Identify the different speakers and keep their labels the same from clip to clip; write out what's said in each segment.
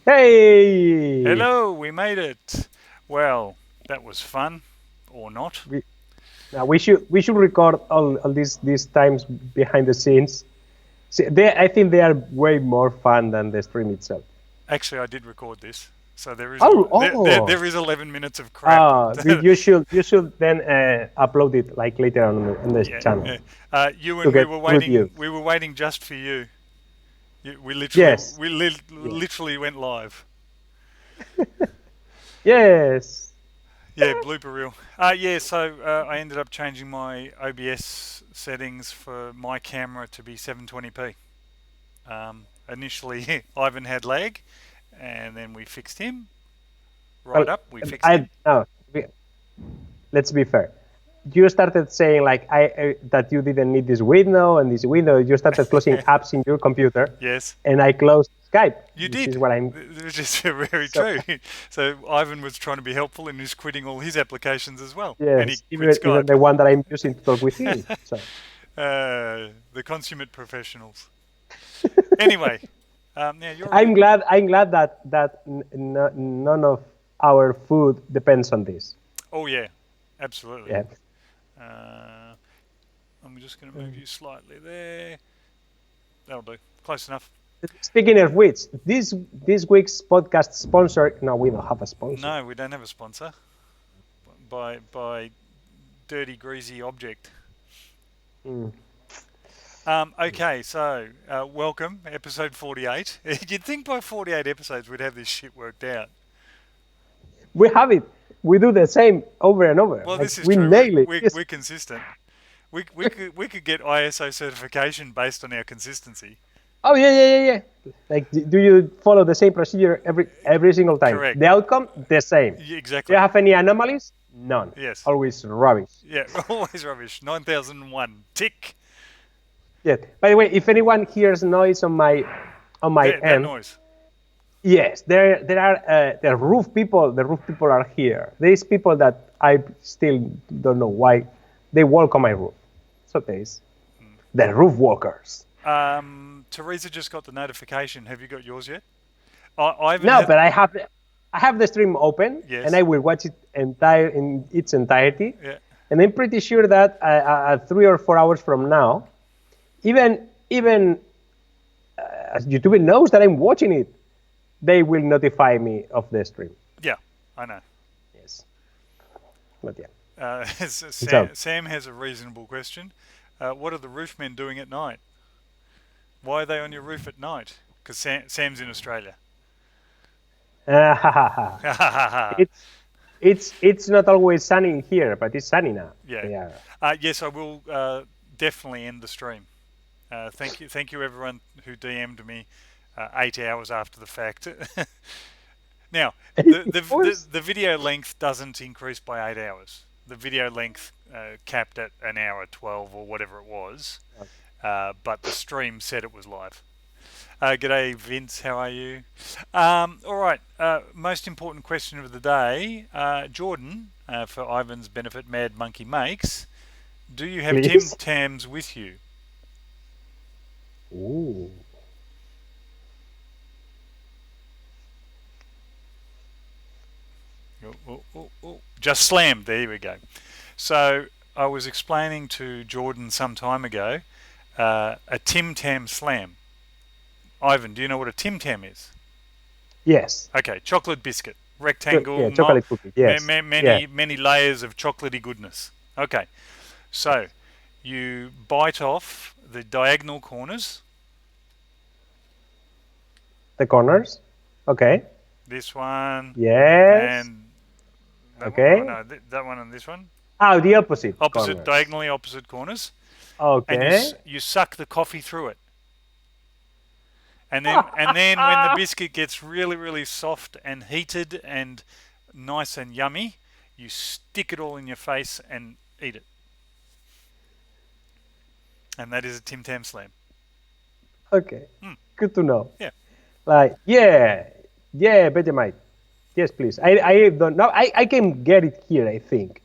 Speaker 1: Hey!
Speaker 2: Hello, we made it. Well, that was fun, or not.
Speaker 1: We, now we should record all these times behind the scenes. See, I think they are way more fun than the stream itself.
Speaker 2: Actually, I did record this, So there is
Speaker 1: Oh,
Speaker 2: there is 11 minutes of crap.
Speaker 1: you should then upload it like later on the
Speaker 2: Yeah,
Speaker 1: channel
Speaker 2: yeah. You
Speaker 1: to
Speaker 2: and we
Speaker 1: get
Speaker 2: were
Speaker 1: good
Speaker 2: waiting.
Speaker 1: views.
Speaker 2: We were waiting just for you. We literally
Speaker 1: Yes. Yes.
Speaker 2: literally went live.
Speaker 1: Yes.
Speaker 2: Yeah, blooper reel. Yeah, so I ended up changing my OBS settings for my camera to be 720p. Initially, Ivan had lag, and then we fixed him.
Speaker 1: Well,
Speaker 2: Right up, we fixed
Speaker 1: I
Speaker 2: him.
Speaker 1: no. Let's be fair. You started saying like that you didn't need this window and this window. You started closing apps in your computer,
Speaker 2: Yes,
Speaker 1: and I closed Skype,
Speaker 2: you
Speaker 1: which is
Speaker 2: did.
Speaker 1: what I'm.
Speaker 2: Which is very
Speaker 1: So
Speaker 2: true. So Ivan was trying to be helpful and he's quitting all his applications as well. And he
Speaker 1: yes,
Speaker 2: quit
Speaker 1: even
Speaker 2: Skype.
Speaker 1: the one that I'm using to talk with him. So
Speaker 2: The consummate professionals. Anyway, now you're a
Speaker 1: I'm
Speaker 2: bit.
Speaker 1: glad. I'm glad that none of our food depends on this.
Speaker 2: Oh, yeah, absolutely.
Speaker 1: Yeah.
Speaker 2: I'm just going to move you slightly there. That'll do. Close enough.
Speaker 1: Speaking of which, this week's podcast sponsor. No, we don't have a sponsor.
Speaker 2: No, we don't have a sponsor. By dirty, greasy object.
Speaker 1: Mm.
Speaker 2: Okay, so welcome, episode 48. You'd think by 48 episodes we'd have this shit worked out.
Speaker 1: We have it. We do the same over and over.
Speaker 2: Well,
Speaker 1: like,
Speaker 2: this is
Speaker 1: we
Speaker 2: true.
Speaker 1: nail it.
Speaker 2: We're consistent. We could get ISO certification based on our consistency.
Speaker 1: Oh yeah. Like, do you follow the same procedure every single time?
Speaker 2: Correct.
Speaker 1: The outcome the same.
Speaker 2: Yeah,
Speaker 1: Do
Speaker 2: exactly.
Speaker 1: you have any anomalies? None.
Speaker 2: Yes.
Speaker 1: Always rubbish.
Speaker 2: Yeah, always rubbish. 9001. Tick.
Speaker 1: Yeah. By the way, if anyone hears noise on my
Speaker 2: That
Speaker 1: end,
Speaker 2: noise.
Speaker 1: yes, there are the roof people. The roof people are here. There's people that I still don't know why they walk on my roof. So there's the roof walkers.
Speaker 2: Teresa just got the notification. Have you got yours yet? Ivan
Speaker 1: No,
Speaker 2: had-
Speaker 1: but I have the stream open,
Speaker 2: Yes.
Speaker 1: and I will watch it in its entirety.
Speaker 2: Yeah.
Speaker 1: And I'm pretty sure that 3 or 4 hours from now, even YouTube knows that I'm watching it, they will notify me of the stream.
Speaker 2: Yeah, I know.
Speaker 1: Yes. But yeah.
Speaker 2: Sam has a reasonable question. What are the roofmen doing at night? Why are they on your roof at night? Because Sam's in Australia.
Speaker 1: It's not always sunny here, but it's sunny now.
Speaker 2: Yeah. Yes, I will definitely end the stream. Thank you everyone who DM'd me 8 hours after the fact. Now, the video length doesn't increase by 8 hours. The video length capped at an hour 12 or whatever it was, but the stream said it was live. G'day Vince, how are you? All right, most important question of the day, Jordan, for Ivan's benefit, Mad Monkey Makes, do you have Tim
Speaker 1: Please?
Speaker 2: Tams with you?
Speaker 1: Ooh.
Speaker 2: Oh. Just slammed. There we go. So I was explaining to Jordan some time ago a Tim Tam slam. Ivan, do you know what a Tim Tam is?
Speaker 1: Yes.
Speaker 2: Okay, chocolate biscuit, rectangle,
Speaker 1: Yeah, chocolate cookie. Yes.
Speaker 2: many layers of chocolatey goodness. Okay, so you bite off the diagonal corners.
Speaker 1: The corners. Okay.
Speaker 2: This one.
Speaker 1: Yes.
Speaker 2: And that
Speaker 1: Okay.
Speaker 2: one. Oh, no, that one and this one.
Speaker 1: Oh, the opposite.
Speaker 2: Opposite,
Speaker 1: corners.
Speaker 2: diagonally opposite corners.
Speaker 1: Okay.
Speaker 2: And you suck the coffee through it. And then when the biscuit gets really, really soft and heated and nice and yummy, you stick it all in your face and eat it. And that is a Tim Tam slam.
Speaker 1: Okay. Good to know.
Speaker 2: Yeah.
Speaker 1: Like, yeah, Vegemite. Yes, please. I don't know. I can get it here, I think,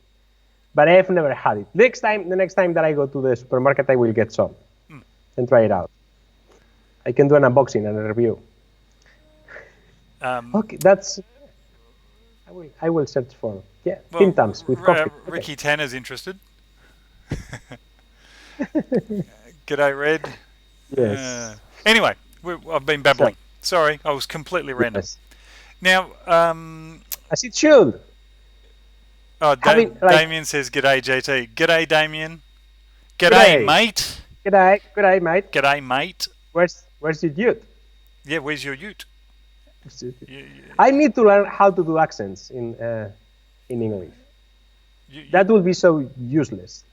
Speaker 1: but I have never had it. The next time that I go to the supermarket, I will get some and try it out. I can do an unboxing and a review. Okay, that's. I will search for Tim Tams with coffee.
Speaker 2: Ricky Tanner's interested. G'day, Red.
Speaker 1: Yes.
Speaker 2: Anyway, I've been babbling. Sorry, I was completely random.
Speaker 1: Yes.
Speaker 2: Now,
Speaker 1: as it should.
Speaker 2: oh,
Speaker 1: Having like,
Speaker 2: Damien says, "G'day, JT." G'day, Damien.
Speaker 1: good
Speaker 2: G'day,
Speaker 1: day,
Speaker 2: mate.
Speaker 1: good day, mate.
Speaker 2: G'day, mate.
Speaker 1: Where's your youth?
Speaker 2: Yeah, where's your ute? You,
Speaker 1: I need to learn how to do accents in English. That will be so useless.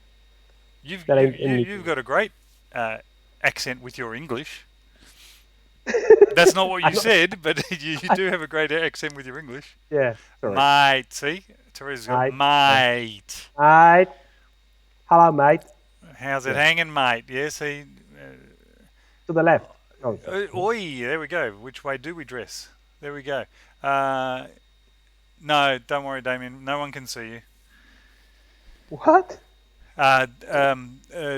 Speaker 2: You've got a great accent with your English. That's not what you said, but you do have a great accent with your English.
Speaker 1: Yeah, sorry.
Speaker 2: Mate, see? Teresa's got mate.
Speaker 1: Mate. Hello, mate.
Speaker 2: How's it hanging, mate? Yeah, see?
Speaker 1: To the left. Oh,
Speaker 2: Oi, there we go. Which way do we dress? There we go. No, don't worry, Damien. No one can see you.
Speaker 1: what?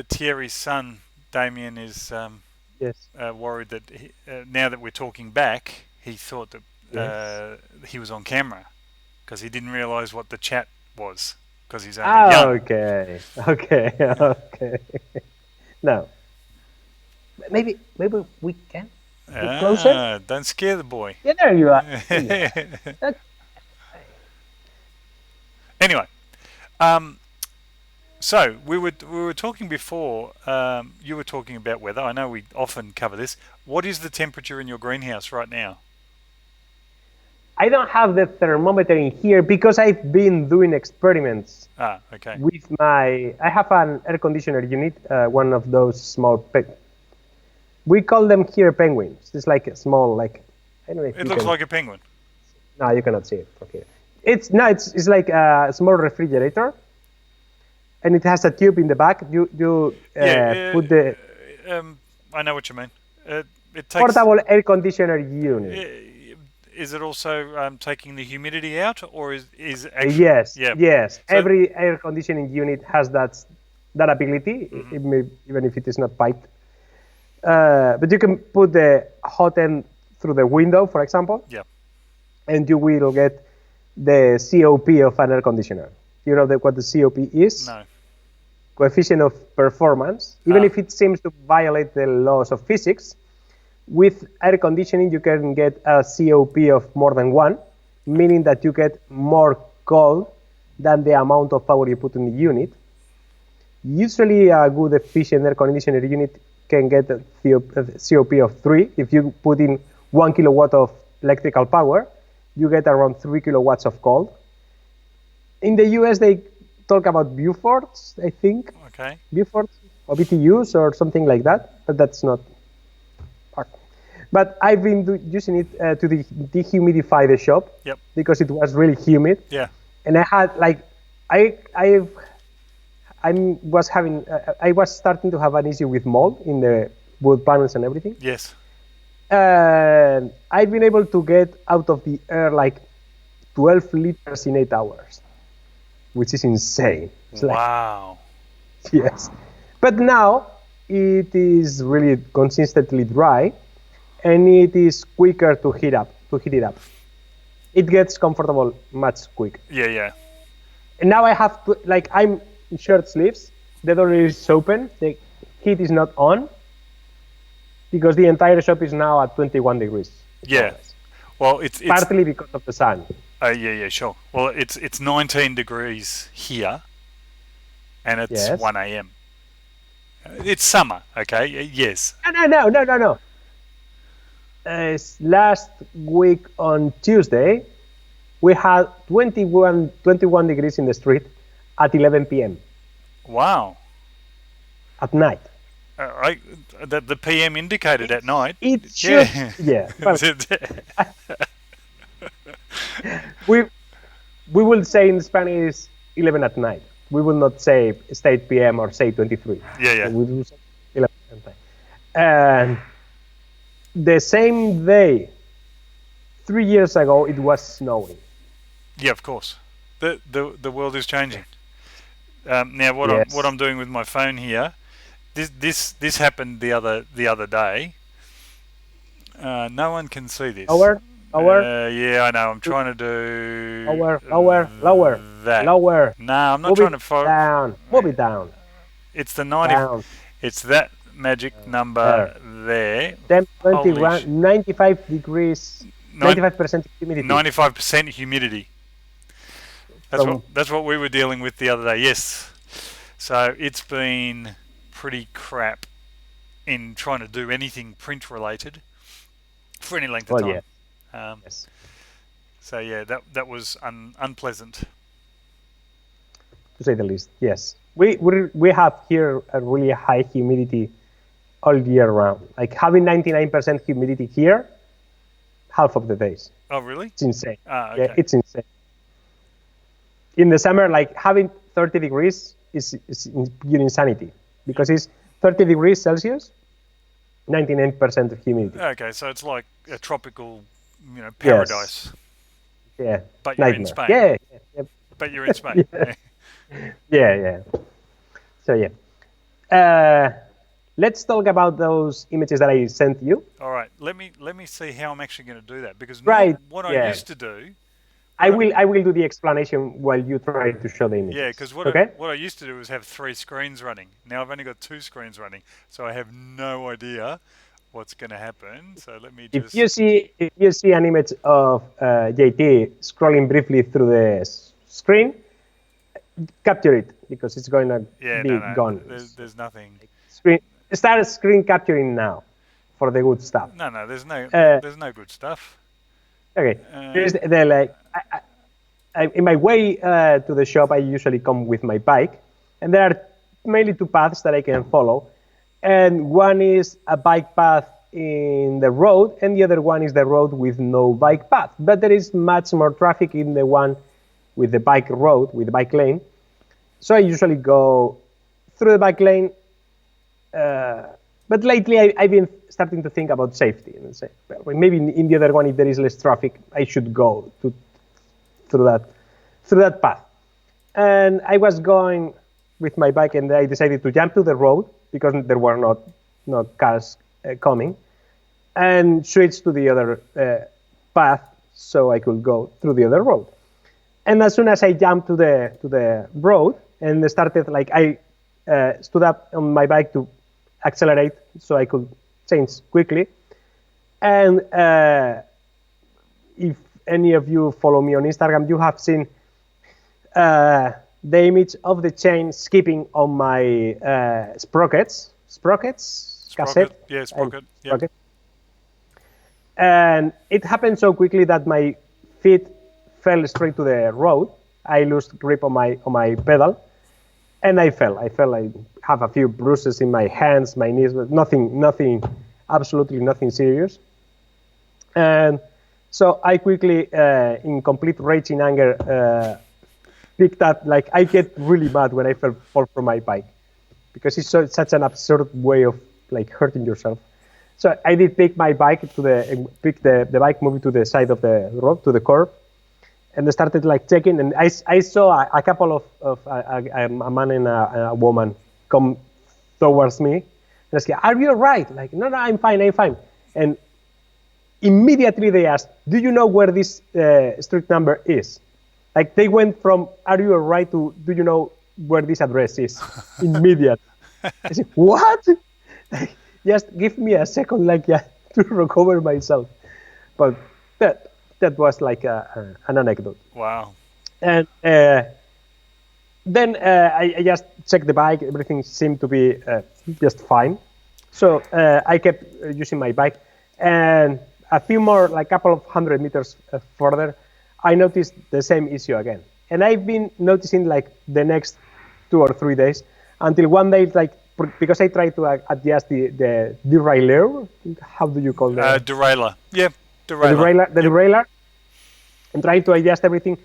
Speaker 2: Thierry's son, Damien, is
Speaker 1: Yes.
Speaker 2: worried that now that we're talking back, he thought that he was on camera because he didn't realise what the chat was because he's only young.
Speaker 1: Okay. Okay. No. Maybe we can get closer.
Speaker 2: Don't scare the boy.
Speaker 1: Yeah, there you are.
Speaker 2: Anyway, so we were talking before. You were talking about weather. I know we often cover this. What is the temperature in your greenhouse right now?
Speaker 1: I don't have the thermometer in here because I've been doing experiments.
Speaker 2: Okay.
Speaker 1: With I have an air conditioner unit, one of those small. We call them here penguins. It's like a small, like, I don't know if
Speaker 2: it looks like a penguin.
Speaker 1: No, you cannot see it. Okay. It's like a small refrigerator, and it has a tube in the back. You put the.
Speaker 2: I know what you mean. It takes
Speaker 1: portable air conditioner unit.
Speaker 2: Is it also taking the humidity out, or is actually?
Speaker 1: Yes.
Speaker 2: Yeah.
Speaker 1: Yes.
Speaker 2: So,
Speaker 1: every air conditioning unit has that ability, even if it is not piped. But you can put the hot end through the window, for example.
Speaker 2: Yeah.
Speaker 1: And you will get the COP of an air conditioner. You know what the COP is?
Speaker 2: No.
Speaker 1: Coefficient of performance. Even if it seems to violate the laws of physics, with air conditioning you can get a COP of more than 1, meaning that you get more cold than the amount of power you put in the unit. Usually a good efficient air conditioner unit can get a COP of 3. If you put in 1 kilowatt of electrical power, you get around 3 kilowatts of cold. In the US, they talk about Beauforts, I think.
Speaker 2: Okay.
Speaker 1: Beauforts or BTUs or something like that, but that's not. But I've been using it to dehumidify the shop.
Speaker 2: Yep.
Speaker 1: Because it was really humid.
Speaker 2: Yeah.
Speaker 1: And I had I was starting to have an issue with mold in the wood panels and everything.
Speaker 2: Yes.
Speaker 1: And I've been able to get out of the air like 12 liters in 8 hours, which is insane.
Speaker 2: Wow.
Speaker 1: Yes. But now it is really consistently dry, and it is quicker to heat it up. It gets comfortable much quicker.
Speaker 2: Yeah.
Speaker 1: And now I have to, like, I'm in shirt sleeves, the door is open, the heat is not on, because the entire shop is now at 21 degrees.
Speaker 2: Yeah. Well, it's
Speaker 1: partly because of the sun.
Speaker 2: Yeah, sure. Well, it's 19 degrees here, and it's 1 a.m. It's summer, okay? Yes.
Speaker 1: No. Last week on Tuesday, we had 21 degrees in the street at 11 p.m.
Speaker 2: Wow.
Speaker 1: At night.
Speaker 2: The PM indicated at night.
Speaker 1: It should. Yeah. We will say in Spanish 11 at night. We will not say stay 8 p.m. or say 23.
Speaker 2: Yeah.
Speaker 1: We will say 11 at night. And the same day, 3 years ago, it was snowing.
Speaker 2: Yeah, of course. The world is changing. Now, what I'm doing with my phone here, this happened the other day. No one can see this.
Speaker 1: Lower.
Speaker 2: Yeah, I know. I'm trying to do
Speaker 1: lower.
Speaker 2: That.
Speaker 1: Lower.
Speaker 2: No, I'm not trying to
Speaker 1: down. Move it down.
Speaker 2: It's the 90.
Speaker 1: Down.
Speaker 2: It's that magic number there.
Speaker 1: 10, 21, 95 degrees. 95% humidity.
Speaker 2: 95% humidity.
Speaker 1: From
Speaker 2: That's what we were dealing with the other day. Yes. So it's been pretty crap in trying to do anything print related for any length of
Speaker 1: well, yeah,
Speaker 2: time. Um,
Speaker 1: yes,
Speaker 2: so yeah, that was unpleasant.
Speaker 1: to say the least. Yes, we have here a really high humidity all year round. Like having 99% humidity here, half of the days.
Speaker 2: Oh really?
Speaker 1: It's insane.
Speaker 2: Ah,
Speaker 1: Yeah,
Speaker 2: okay.
Speaker 1: it's insane. In the summer, like having 30 degrees is pure insanity because it's 30 degrees Celsius, 99% of humidity.
Speaker 2: Okay, so it's like a tropical,
Speaker 1: Yes.
Speaker 2: paradise,
Speaker 1: Yeah.
Speaker 2: but you're in
Speaker 1: Nightmare.
Speaker 2: Spain.
Speaker 1: Yeah. Yeah.
Speaker 2: But you're in Spain.
Speaker 1: Yeah. Yeah. Yeah. So yeah. Let's talk about those images that I sent you.
Speaker 2: All right. Let me see how I'm actually going to do that because
Speaker 1: Right.
Speaker 2: what I
Speaker 1: Yeah.
Speaker 2: used to do.
Speaker 1: I will do the explanation while you try to show the
Speaker 2: Yeah,
Speaker 1: images.
Speaker 2: because
Speaker 1: Okay.
Speaker 2: what I used to do was have 3 screens running. Now I've only got 2 screens running, so I have no idea what's going to happen. So let me
Speaker 1: If
Speaker 2: just.
Speaker 1: you see an image of JT scrolling briefly through the screen, capture it because it's going to
Speaker 2: Yeah,
Speaker 1: be
Speaker 2: no.
Speaker 1: gone.
Speaker 2: There's nothing.
Speaker 1: Start screen capturing now for the good stuff.
Speaker 2: No.
Speaker 1: Uh,
Speaker 2: There's no good stuff.
Speaker 1: okay. Here's the like. In my way to the shop, I usually come with my bike, and there are mainly two paths that I can follow, and one is a bike path in the road, and the other one is the road with no bike path. But there is much more traffic in the one with the bike road, with the bike lane. So I usually go through the bike lane. But lately, I've been starting to think about safety and say, well, maybe in the other one, if there is less traffic, I should go through that path. And I was going with my bike, and I decided to jump to the road because there were not cars coming, and switch to the other path so I could go through the other road. And as soon as I jumped to the road and started, like I stood up on my bike to accelerate so I could change quickly. And if any of you follow me on Instagram, you have seen the image of the chain skipping on my sprockets, cassette.
Speaker 2: Yeah, sprocket. Yeah.
Speaker 1: And it happened so quickly that my feet fell straight to the road. I lost grip on my pedal, and I fell. I have a few bruises in my hands, my knees, but nothing, absolutely nothing serious. And so I quickly, in complete rage and anger, picked up. Like I get really mad when I fall from my bike because it's such an absurd way of like hurting yourself. So I did pick my bike pick the bike, move it to the side of the road, to the curb, and I started like checking. And I saw a couple of a man and a woman come towards me. And I was like, "Are you all right?" Like, no, I'm fine. And immediately they asked, "Do you know where this street number is?" Like they went from "Are you all right?" to "Do you know where this address is?" Immediately. I said, "What?" Like, just give me a second, like to recover myself. But that was like an anecdote.
Speaker 2: Wow.
Speaker 1: And then I just checked the bike. Everything seemed to be just fine. So I kept using my bike. And a few more, like a couple of 100 meters further, I noticed the same issue again. And I've been noticing like the next 2 or 3 days until one day, like, because I tried to adjust the derailleur. How do you call that?
Speaker 2: Derailleur. Yeah, derailleur.
Speaker 1: The derailleur, and trying to adjust everything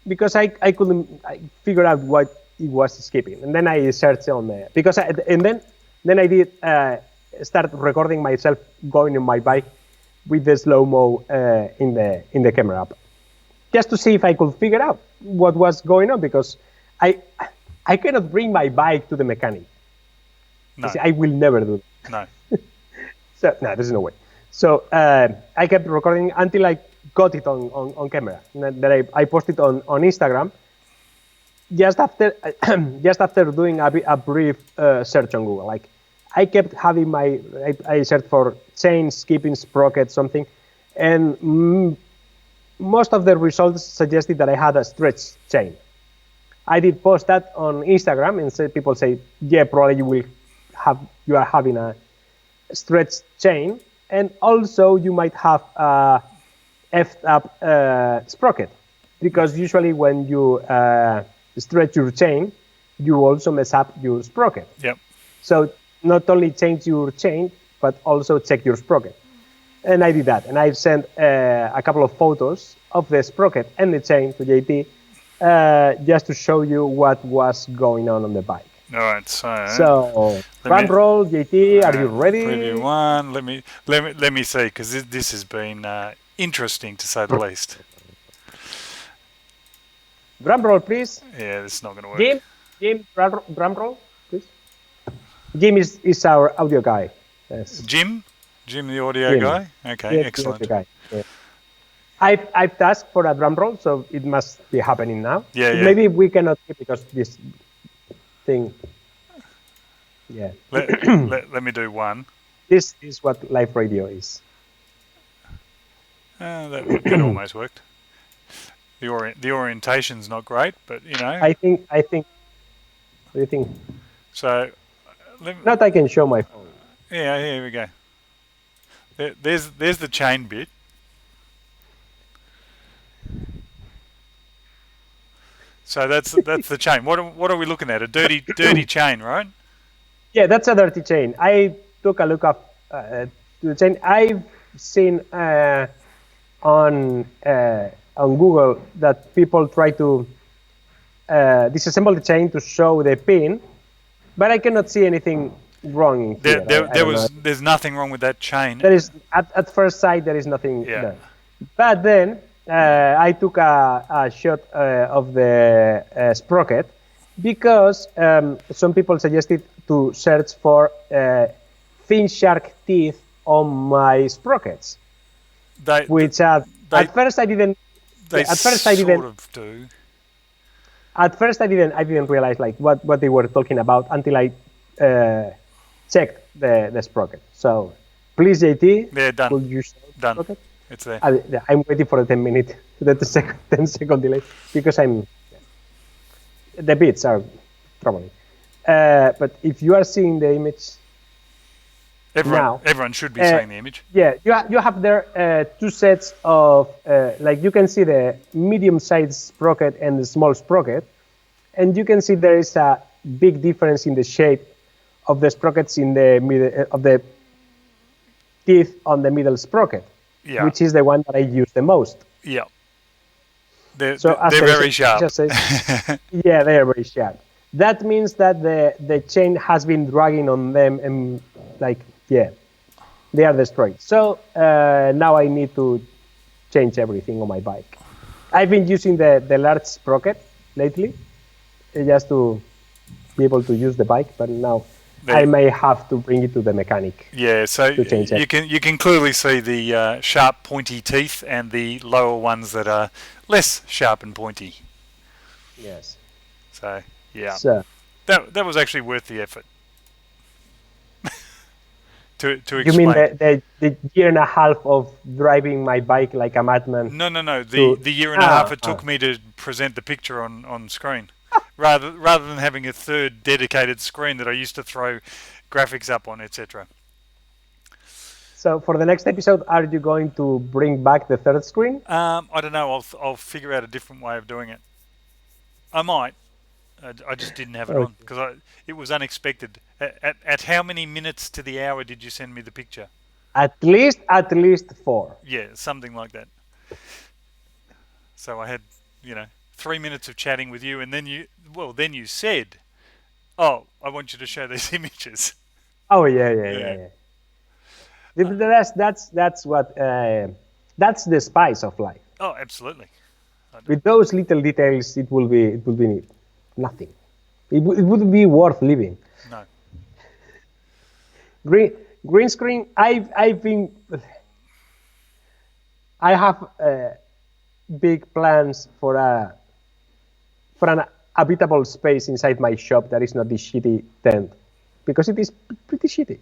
Speaker 1: because I couldn't figure out what it was skipping. And then I searched on the then I did start recording myself going on my bike with the slow-mo in the camera app, just to see if I could figure out what was going on, because I cannot bring my bike to the mechanic.
Speaker 2: No.
Speaker 1: I will never do that.
Speaker 2: No.
Speaker 1: So no, there's no way. So I kept recording until I got it on camera. And then I posted on Instagram. Just after doing a brief search on Google, like I kept having I searched for chain skipping sprocket something, and most of the results suggested that I had a stretch chain. I did post that on Instagram, and people say, yeah, probably you are having a stretch chain, and also you might have a effed up sprocket, because usually when you stretch your chain, you also mess up your sprocket.
Speaker 2: Yep.
Speaker 1: So not only change your chain, but also check your sprocket. And I did that, and I've sent a couple of photos of the sprocket and the chain to JT, just to show you what was going on the bike.
Speaker 2: All right.
Speaker 1: So drum roll, JT, are you ready?
Speaker 2: Preview one. Let me see, because this has been interesting to say the least.
Speaker 1: Drum roll, please.
Speaker 2: Yeah, this is not going to work.
Speaker 1: Jim, drum roll, please. Jim is our audio guy. Yes.
Speaker 2: Jim, the audio guy. Okay,
Speaker 1: Yes,
Speaker 2: excellent.
Speaker 1: the guy. Yeah. I've asked for a drum roll, so it must be happening now.
Speaker 2: Yeah.
Speaker 1: Maybe we cannot hear because this thing. Yeah.
Speaker 2: Let me do one.
Speaker 1: This is what live radio is.
Speaker 2: That almost worked. The orientation's not great, but you know.
Speaker 1: I think. What do you think?
Speaker 2: So.
Speaker 1: Not I can show my phone.
Speaker 2: Yeah, here we go. There's the chain bit. So that's the chain. What are we looking at? A dirty chain, right?
Speaker 1: Yeah, that's a dirty chain. I took a look up to the chain. I've seen on Google that people try to disassemble the chain to show the pin, but I cannot see anything wrong in here.
Speaker 2: There's nothing wrong with that chain.
Speaker 1: There is at first sight there is nothing there. But then I took a shot of the sprocket, because some people suggested to search for fin shark teeth on my sprockets, which at first I didn't.
Speaker 2: At first I
Speaker 1: didn't realize like what they were talking about until I checked the sprocket. So please, JT,
Speaker 2: yeah, done.
Speaker 1: Could you
Speaker 2: done.
Speaker 1: Sprocket?
Speaker 2: It's there.
Speaker 1: I'm waiting for the 10-minute, the 10-second delay, because the bits are troubling. But if you are seeing the image
Speaker 2: everyone should be seeing the image.
Speaker 1: Yeah, you have there two sets of like you can see the medium-sized sprocket and the small sprocket, and you can see there is a big difference in the shape of the sprockets in the middle of the teeth on the middle sprocket, which is the one that I use the most.
Speaker 2: Yeah. They're very sharp.
Speaker 1: Yeah, they are very sharp. That means that the chain has been dragging on them, and they are destroyed. So now I need to change everything on my bike. I've been using the large sprocket lately, just to be able to use the bike, but now I may have to bring it to the mechanic.
Speaker 2: Yeah, so you can clearly see the sharp, pointy teeth and the lower ones that are less sharp and pointy.
Speaker 1: Yes.
Speaker 2: So yeah,
Speaker 1: so,
Speaker 2: that was actually worth the effort. to explain.
Speaker 1: You mean the year and a half of driving my bike like a madman?
Speaker 2: No. The year and a half it took me to present the picture on screen. rather than having a third dedicated screen that I used to throw graphics up on, etc.
Speaker 1: So for the next episode, are you going to bring back the third screen?
Speaker 2: I don't know. I'll figure out a different way of doing it. I might. I just didn't have it on because it was unexpected. At how many minutes to the hour did you send me the picture?
Speaker 1: At least 4.
Speaker 2: Yeah, something like that. So I had, 3 minutes of chatting with you, and then you said, "Oh, I want you to show these images."
Speaker 1: Oh yeah. That's what that's the spice of life.
Speaker 2: Oh, absolutely.
Speaker 1: With those little details, it will be nothing. It wouldn't be worth living.
Speaker 2: No.
Speaker 1: Green screen. I have big plans for an habitable space inside my shop that is not this shitty tent, because it is pretty shitty.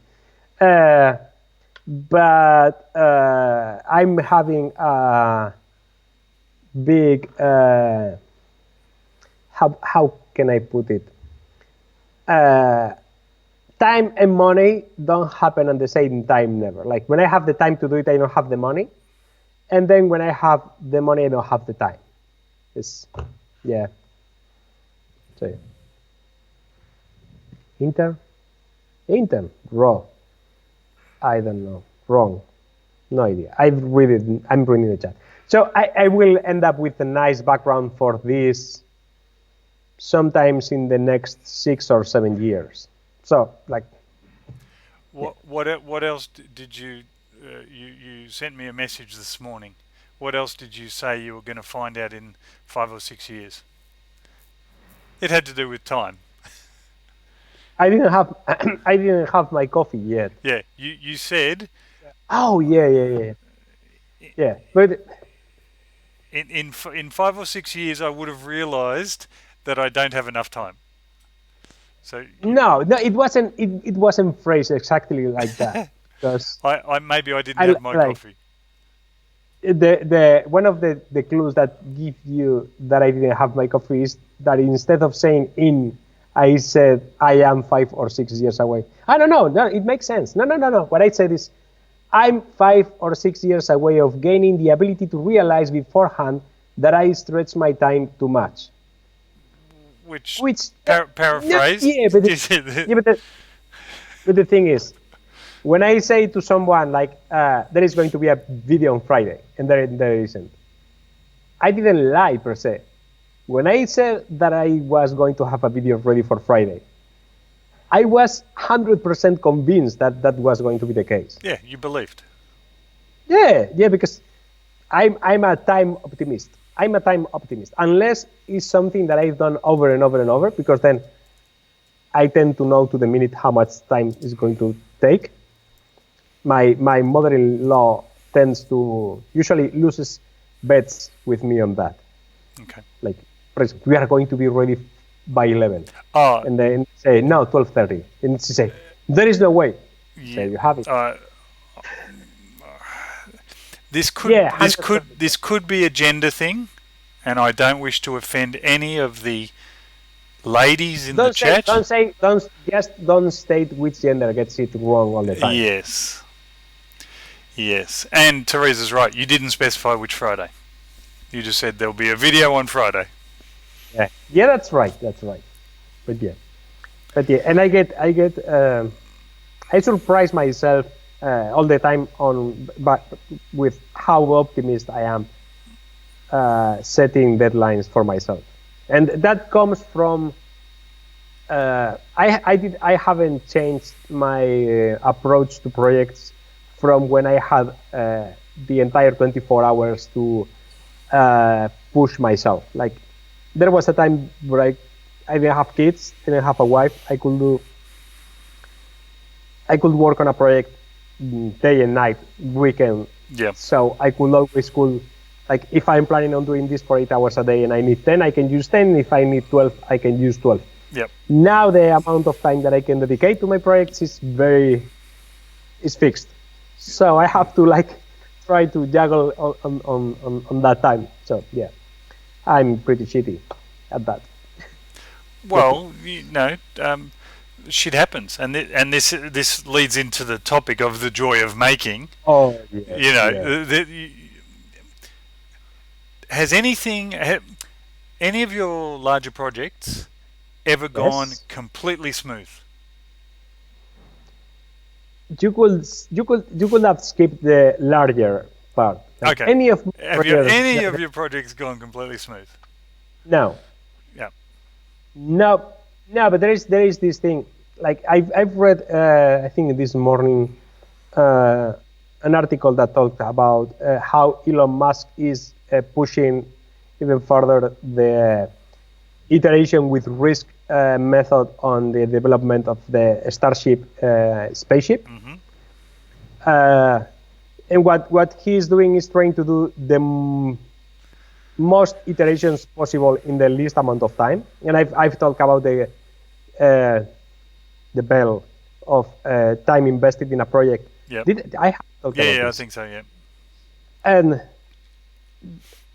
Speaker 1: but I'm having a big how can I put it? Time and money don't happen at the same time, never. Like when I have the time to do it, I don't have the money, and then when I have the money, I don't have the time. It's yeah. So yeah. Inter, raw. I don't know. Wrong. No idea. I'm reading the chat. So I will end up with a nice background for this sometimes in the next 6 or 7 years. So like.
Speaker 2: What else did you you sent me a message this morning? What else did you say you were going to find out in 5 or 6 years? It had to do with time.
Speaker 1: I didn't have I didn't have my coffee yet.
Speaker 2: Yeah, you said.
Speaker 1: Oh yeah. But
Speaker 2: in 5 or 6 years, I would have realised that I don't have enough time. So
Speaker 1: no, it wasn't. It wasn't phrased exactly like that. Because
Speaker 2: I maybe I didn't have my coffee.
Speaker 1: The one of the clues that give you that I didn't have my coffee is that instead of saying in, I said I am 5 or 6 years away. I don't know. No, it makes sense. No. What I said is I'm 5 or 6 years away of gaining the ability to realize beforehand that I stretch my time too much.
Speaker 2: Which paraphrase?
Speaker 1: Yeah, but the thing is, when I say to someone like there is going to be a video on Friday, and there isn't, I didn't lie per se. When I said that I was going to have a video ready for Friday, I was 100% convinced that that was going to be the case.
Speaker 2: Yeah, you believed.
Speaker 1: Yeah, because I'm a time optimist. Unless it's something that I've done over and over and over, because then I tend to know to the minute how much time it's going to take. My mother-in-law tends to usually loses bets with me on that.
Speaker 2: Okay.
Speaker 1: Like, for example, we are going to be ready by 11.
Speaker 2: Oh.
Speaker 1: And then say, no, 12:30. And she say, there is no way.
Speaker 2: Yeah.
Speaker 1: So you have it.
Speaker 2: This could be a gender thing, and I don't wish to offend any of the ladies in the chat.
Speaker 1: Don't state which gender gets it wrong all the time.
Speaker 2: Yes. And Teresa's right. You didn't specify which Friday. You just said there'll be a video on Friday.
Speaker 1: Yeah, that's right. But yeah, and I surprise myself all the time with how optimist I am setting deadlines for myself, and that comes from I haven't changed my approach to projects from when I had the entire 24 hours to push myself. Like there was a time where I didn't have kids, didn't have a wife. I could work on a project day and night, weekend.
Speaker 2: Yeah.
Speaker 1: So I could always like if I'm planning on doing this for 8 hours a day and I need 10, I can use 10. If I need 12, I can use 12.
Speaker 2: Yep.
Speaker 1: Now the amount of time that I can dedicate to my projects is fixed. So I have to try to juggle on that time. So yeah, I'm pretty shitty at that.
Speaker 2: Well, shit happens, and this leads into the topic of the joy of making.
Speaker 1: Oh, yeah.
Speaker 2: Has any of your larger projects ever gone completely smooth?
Speaker 1: You could have skipped the larger part.
Speaker 2: Okay. Have your projects gone completely smooth?
Speaker 1: No.
Speaker 2: Yeah.
Speaker 1: No, but there is this thing. Like I've read I think this morning an article that talked about how Elon Musk is pushing even further the iteration with risk method on the development of the Starship spaceship.
Speaker 2: Mm-hmm.
Speaker 1: And what he's doing is trying to do the most iterations possible in the least amount of time. And I've talked about the bell of time invested in a project
Speaker 2: Yep.
Speaker 1: I have talked about
Speaker 2: Yeah, I
Speaker 1: this.
Speaker 2: think so. Yeah.
Speaker 1: And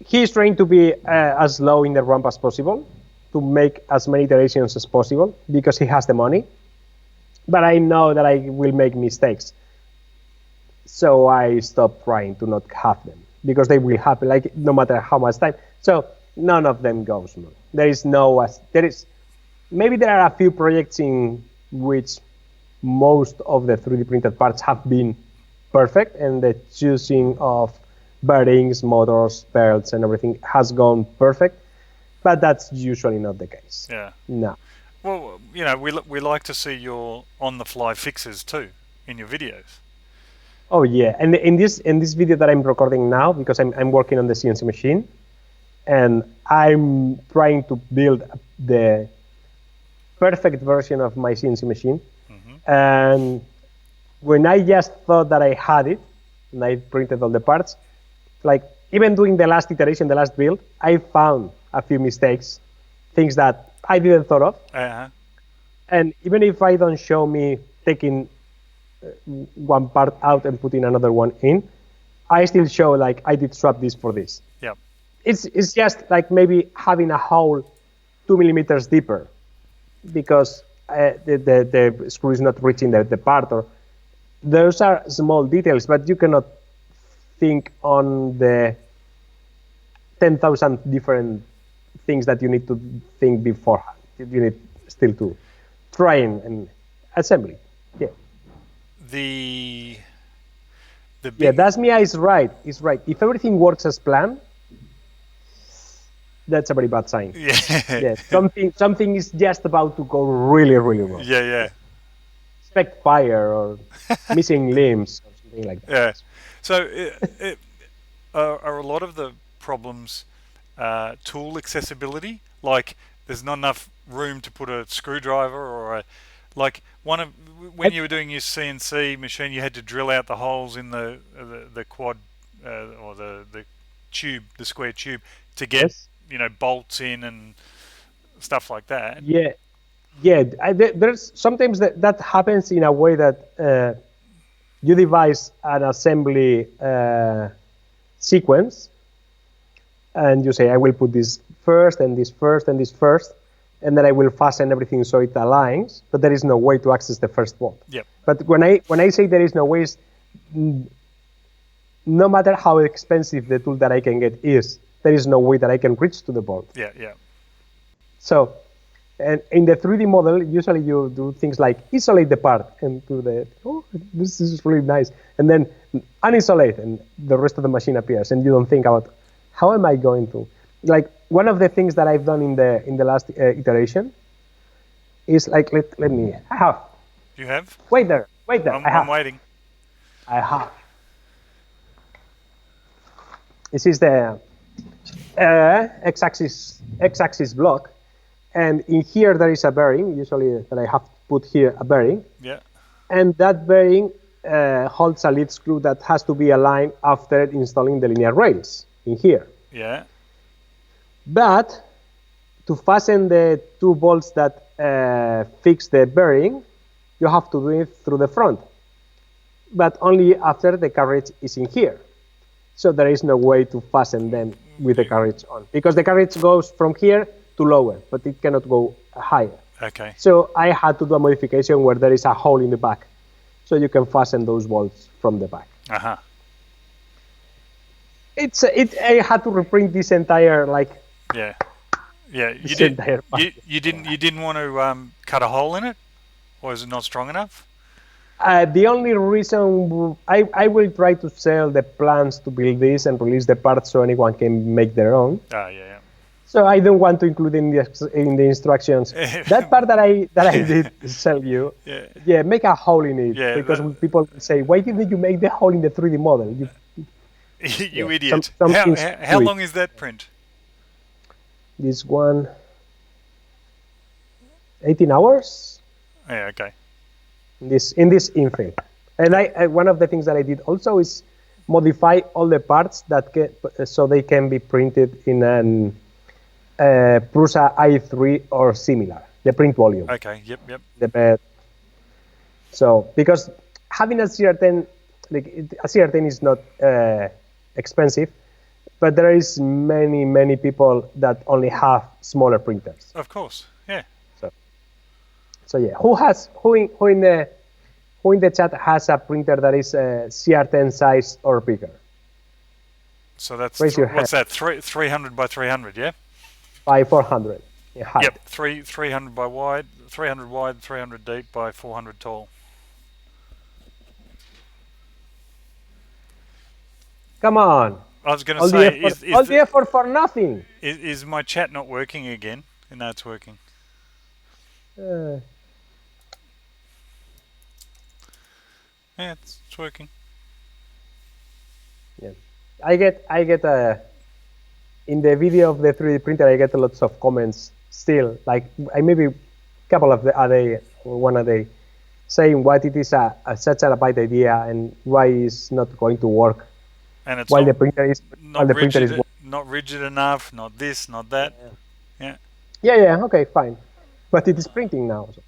Speaker 1: he's trying to be as low in the ramp as possible to make as many iterations as possible because he has the money. But I know that I will make mistakes. So I stop trying to not have them because they will happen, like no matter how much time. So none of them goes smooth. There is maybe there are a few projects in which most of the 3D printed parts have been perfect, and the choosing of bearings, motors, belts, and everything has gone perfect. But that's usually not the case.
Speaker 2: Yeah.
Speaker 1: No.
Speaker 2: Well, we like to see your on-the-fly fixes too in your videos.
Speaker 1: Oh yeah, and in this video that I'm recording now, because I'm working on the CNC machine, and I'm trying to build the perfect version of my CNC machine. And when I just thought that I had it, and I printed all the parts, like even doing the last iteration, the last build, I found a few mistakes, things that I didn't thought of.
Speaker 2: Uh-huh.
Speaker 1: And even if I don't show me taking one part out and putting another one in, I still show like I did swap this for this.
Speaker 2: Yep.
Speaker 1: It's just like maybe having a hole 2 millimeters deeper because the screw is not reaching the part, or those are small details, but you cannot think on the 10,000 different things that you need to think beforehand. You need still to train and assembly. Yeah.
Speaker 2: The
Speaker 1: Yeah,
Speaker 2: big,
Speaker 1: that's me. Is right. Is right. If everything works as planned, that's a very bad sign.
Speaker 2: yeah.
Speaker 1: Yeah, something is just about to go really, really wrong.
Speaker 2: Yeah.
Speaker 1: Expect fire or missing limbs or something like that.
Speaker 2: Yeah. So, are a lot of the problems tool accessibility? Like, there's not enough room to put a screwdriver, or like when you were doing your CNC machine, you had to drill out the holes in the quad or the tube, the square tube, to get
Speaker 1: Yes.
Speaker 2: bolts in and stuff like that.
Speaker 1: Yeah. Yeah. There's sometimes that happens in a way that you devise an assembly sequence, and you say, I will put this first, and this first, and this first, and then I will fasten everything so it aligns. But there is no way to access the first bolt.
Speaker 2: Yep.
Speaker 1: But when I say there is no way, no matter how expensive the tool that I can get is, there is no way that I can reach to the bolt.
Speaker 2: Yeah.
Speaker 1: So, and in the 3D model, usually you do things like isolate the part and do this is really nice, and then unisolate, and the rest of the machine appears, and you don't think about how am I going to, like one of the things that I've done in the last iteration is like let me I have.
Speaker 2: You have?
Speaker 1: Wait there.
Speaker 2: I'm waiting.
Speaker 1: I have. This is the x-axis block, and in here there is a bearing. Usually that I have put here a bearing.
Speaker 2: Yeah.
Speaker 1: And that bearing holds a lead screw that has to be aligned after installing the linear rails in here.
Speaker 2: Yeah.
Speaker 1: But to fasten the two bolts that fix the bearing, you have to do it through the front, but only after the carriage is in here. So there is no way to fasten them with the carriage on, because the carriage goes from here to lower, but it cannot go higher.
Speaker 2: Okay.
Speaker 1: So I had to do a modification where there is a hole in the back, so you can fasten those bolts from the back.
Speaker 2: Uh-huh.
Speaker 1: I had to reprint this entire
Speaker 2: Yeah. You didn't want to cut a hole in it, or is it not strong enough?
Speaker 1: The only reason I will try to sell the plans to build this and release the parts so anyone can make their own.
Speaker 2: Yeah.
Speaker 1: So I don't want to include in the instructions that part that I did sell you. Yeah, make a hole in it, because people say, why didn't you make the hole in the 3D model?
Speaker 2: You idiot. How long is that print?
Speaker 1: This one, 18 hours.
Speaker 2: Yeah, okay.
Speaker 1: In this infill. And one of the things that I did also is modify all the parts so they can be printed in an Prusa i3 or similar, the print volume.
Speaker 2: Okay, yep.
Speaker 1: The bed. So, because having a CR10 like a CR10 is not expensive, but there is many people that only have smaller printers.
Speaker 2: Of course, yeah.
Speaker 1: So, so yeah, who in the chat has a printer that is CR10 size or bigger?
Speaker 2: So that's
Speaker 1: Raise your hand.
Speaker 2: what's that? 300 by 300, yeah.
Speaker 1: By 400 in height.
Speaker 2: Yep, 300 by wide, 300 wide, 300 deep by 400 tall.
Speaker 1: Come on.
Speaker 2: I was going to say,
Speaker 1: all the effort for nothing.
Speaker 2: Is my chat not working again? No, it's working.
Speaker 1: Uh,
Speaker 2: Yeah, it's working.
Speaker 1: yeah, I get in the video of the 3D printer, I get lots of comments still, like I maybe a couple of a day or one a day, saying what it is such a bad idea and why it's not going to work.
Speaker 2: And it's
Speaker 1: While
Speaker 2: not,
Speaker 1: the printer is
Speaker 2: not rigid enough, not this, not that. Yeah.
Speaker 1: Yeah, okay, fine, but it is printing now. So.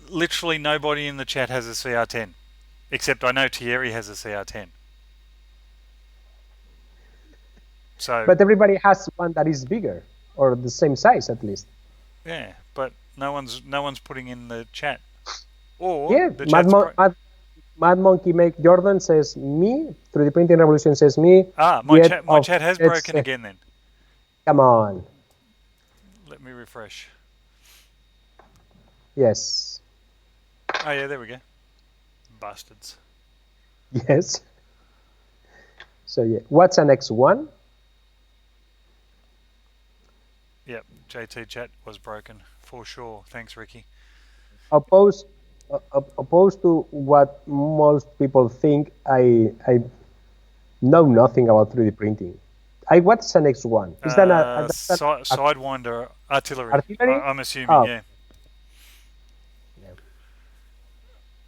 Speaker 2: Literally nobody in the chat has a CR10, except I know Thierry has a CR10. So.
Speaker 1: But everybody has one that is bigger or the same size at least.
Speaker 2: Yeah, but no one's putting in the chat. Or
Speaker 1: yeah,
Speaker 2: the chat's
Speaker 1: Mad Monkey Make Jordan says me. 3D Printing Revolution says me.
Speaker 2: My chat has broken again then.
Speaker 1: Come on.
Speaker 2: Let me refresh.
Speaker 1: Yes.
Speaker 2: Oh yeah, there we go. Bastards.
Speaker 1: Yes. So yeah, what's an X1?
Speaker 2: Yep, JT chat was broken for sure. Thanks, Ricky.
Speaker 1: Opposed to what most people think, I know nothing about 3D printing. What's an X1? Is that a
Speaker 2: Sidewinder artillery?
Speaker 1: Artillery?
Speaker 2: I'm assuming, yeah.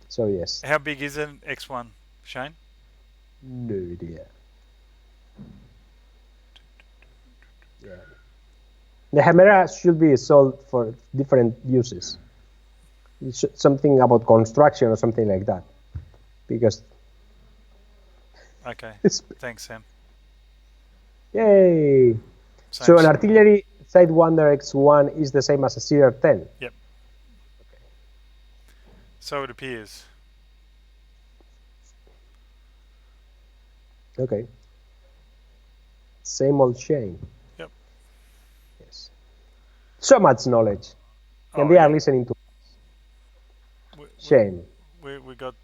Speaker 1: So yes.
Speaker 2: How big is an X1, Shane?
Speaker 1: No idea. Yeah. The Hamera should be sold for different uses. Something about construction or something like that. Because.
Speaker 2: Okay. Thanks, Sam.
Speaker 1: Yay! So an artillery Sidewinder X1 is the same as a CR10.
Speaker 2: Yep. Okay. So it appears.
Speaker 1: Okay. Same old Shane.
Speaker 2: Yep.
Speaker 1: Yes. So much knowledge. And they are listening to us. Shane.
Speaker 2: We got,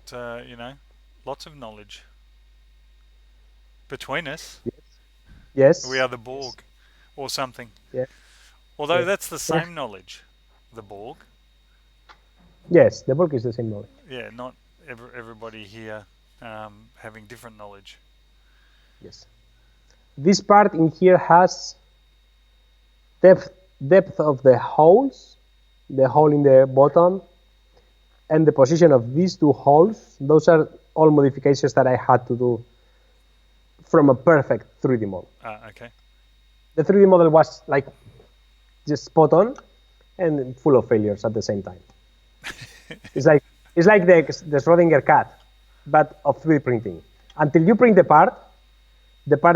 Speaker 2: lots of knowledge. Between us.
Speaker 1: Yes.
Speaker 2: We are the Borg. Or something.
Speaker 1: Yeah.
Speaker 2: Although that's the same knowledge. The Borg.
Speaker 1: Yes, the Borg is the same knowledge.
Speaker 2: Yeah, not everybody here having different knowledge.
Speaker 1: Yes. This part in here has depth of the holes, the hole in the bottom, and the position of these two holes. Those are all modifications that I had to do from a perfect 3D model.
Speaker 2: Okay.
Speaker 1: The 3D model was like just spot on and full of failures at the same time. It's like the Schrodinger cat, but of 3D printing. Until you print the part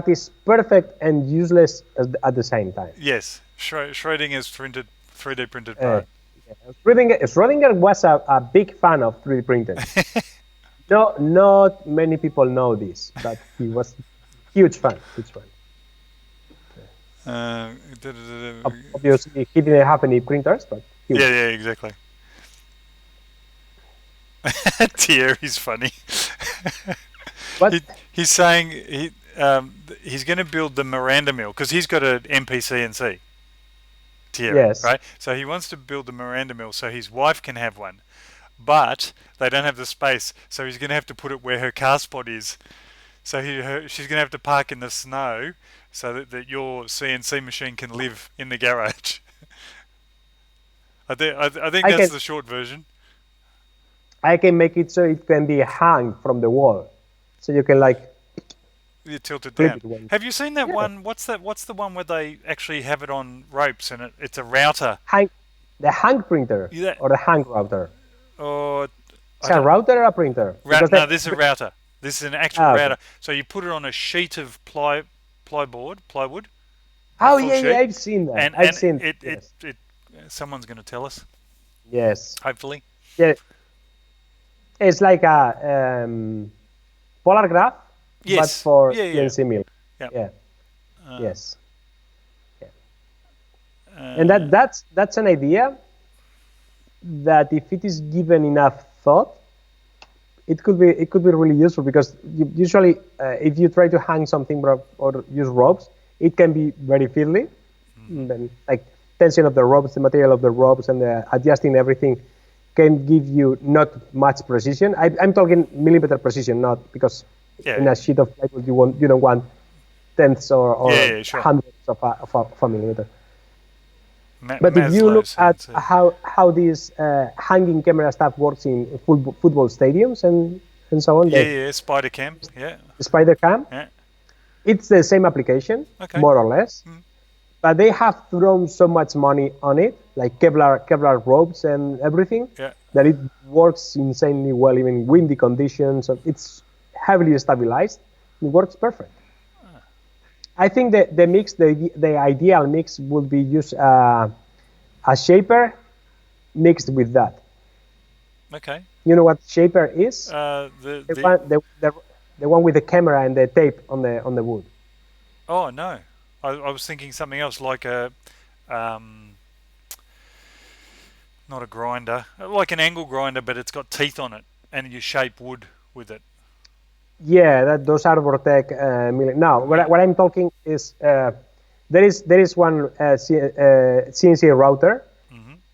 Speaker 1: is perfect and useless at the same time.
Speaker 2: Yes, Schrodinger's 3D printed part.
Speaker 1: Schrodinger was a big fan of 3D printing. No, not many people know this, but he was huge fan. Obviously, he didn't have any printers, but
Speaker 2: yeah, exactly. Thierry's funny.
Speaker 1: What?
Speaker 2: He's saying he's going to build the Miranda mill because he's got an MPCNC. Thierry,
Speaker 1: yes.
Speaker 2: Right? So he wants to build the Miranda mill so his wife can have one, but they don't have the space, so he's going to have to put it where her car spot is. So she's going to have to park in the snow so that your CNC machine can live in the garage. I think that's the short version.
Speaker 1: I can make it so it can be hung from the wall, so you can
Speaker 2: you tilt it down. Have you seen that one? What's that? What's the one where they actually have it on ropes and it's a router?
Speaker 1: The hang printer or the hang router.
Speaker 2: Or
Speaker 1: It's a router or a printer?
Speaker 2: No, this is a router. This is an actual
Speaker 1: okay.
Speaker 2: router. So you put it on a sheet of plywood, a
Speaker 1: Oh
Speaker 2: full
Speaker 1: yeah,
Speaker 2: sheet,
Speaker 1: I've seen that.
Speaker 2: and
Speaker 1: I've seen. Yes.
Speaker 2: it someone's going to tell us,
Speaker 1: Yes.
Speaker 2: hopefully.
Speaker 1: Yeah. It's like a polar graph, but
Speaker 2: Yes.
Speaker 1: for
Speaker 2: Yeah.
Speaker 1: CNC mill.
Speaker 2: Yeah.
Speaker 1: Yeah. Yes. Yeah.
Speaker 2: Uh,
Speaker 1: And that's an idea that if it is given enough thought, it could be really useful, because usually if you try to hang something or use ropes, it can be very fiddly. Like tension of the ropes, the material of the ropes, and adjusting everything can give you not much precision. I'm talking millimeter precision, not because in a sheet of plywood you don't want tenths or
Speaker 2: sure.
Speaker 1: hundredths of a millimeter. But if you look at how this hanging camera stuff works in football stadiums and so on,
Speaker 2: spider cam, the
Speaker 1: spider cam, it's the same application, more or less. But they have thrown so much money on it, like Kevlar ropes and everything, that it works insanely well, even in windy conditions. It's heavily stabilized. It works perfect. I think that the ideal mix would be use a shaper mixed with that.
Speaker 2: Okay.
Speaker 1: You know what shaper is?
Speaker 2: The
Speaker 1: one with the camera and the tape on the wood.
Speaker 2: Oh no, I was thinking something else, like a not a grinder, like an angle grinder, but it's got teeth on it, and you shape wood with it.
Speaker 1: Yeah, those are Vortec. Now, what I'm talking is there is one CNC router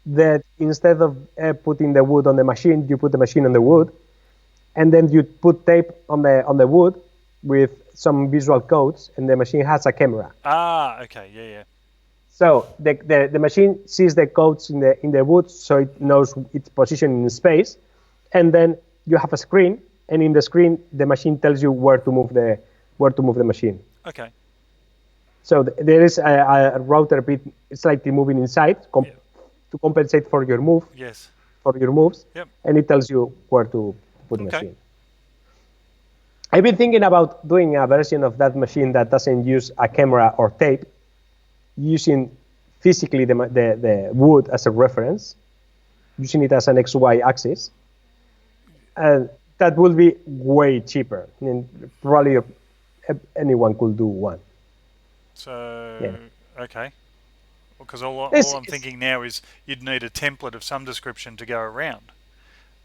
Speaker 1: that instead of putting the wood on the machine, you put the machine on the wood, and then you put tape on the wood with some visual codes, and the machine has a camera.
Speaker 2: Ah, okay, yeah.
Speaker 1: So the machine sees the codes in the wood, so it knows its position in space, and then you have a screen, and in the screen the machine tells you where to move the machine.
Speaker 2: Okay.
Speaker 1: So there is a router bit slightly moving inside to compensate for your move.
Speaker 2: Yes.
Speaker 1: For your moves.
Speaker 2: Yep.
Speaker 1: And it tells you where to put the machine. I've been thinking about doing a version of that machine that doesn't use a camera or tape, using physically the wood as a reference, using it as an XY axis, and that will be way cheaper. I mean, probably anyone could do one.
Speaker 2: So, okay. Because all I'm thinking now is you'd need a template of some description to go around.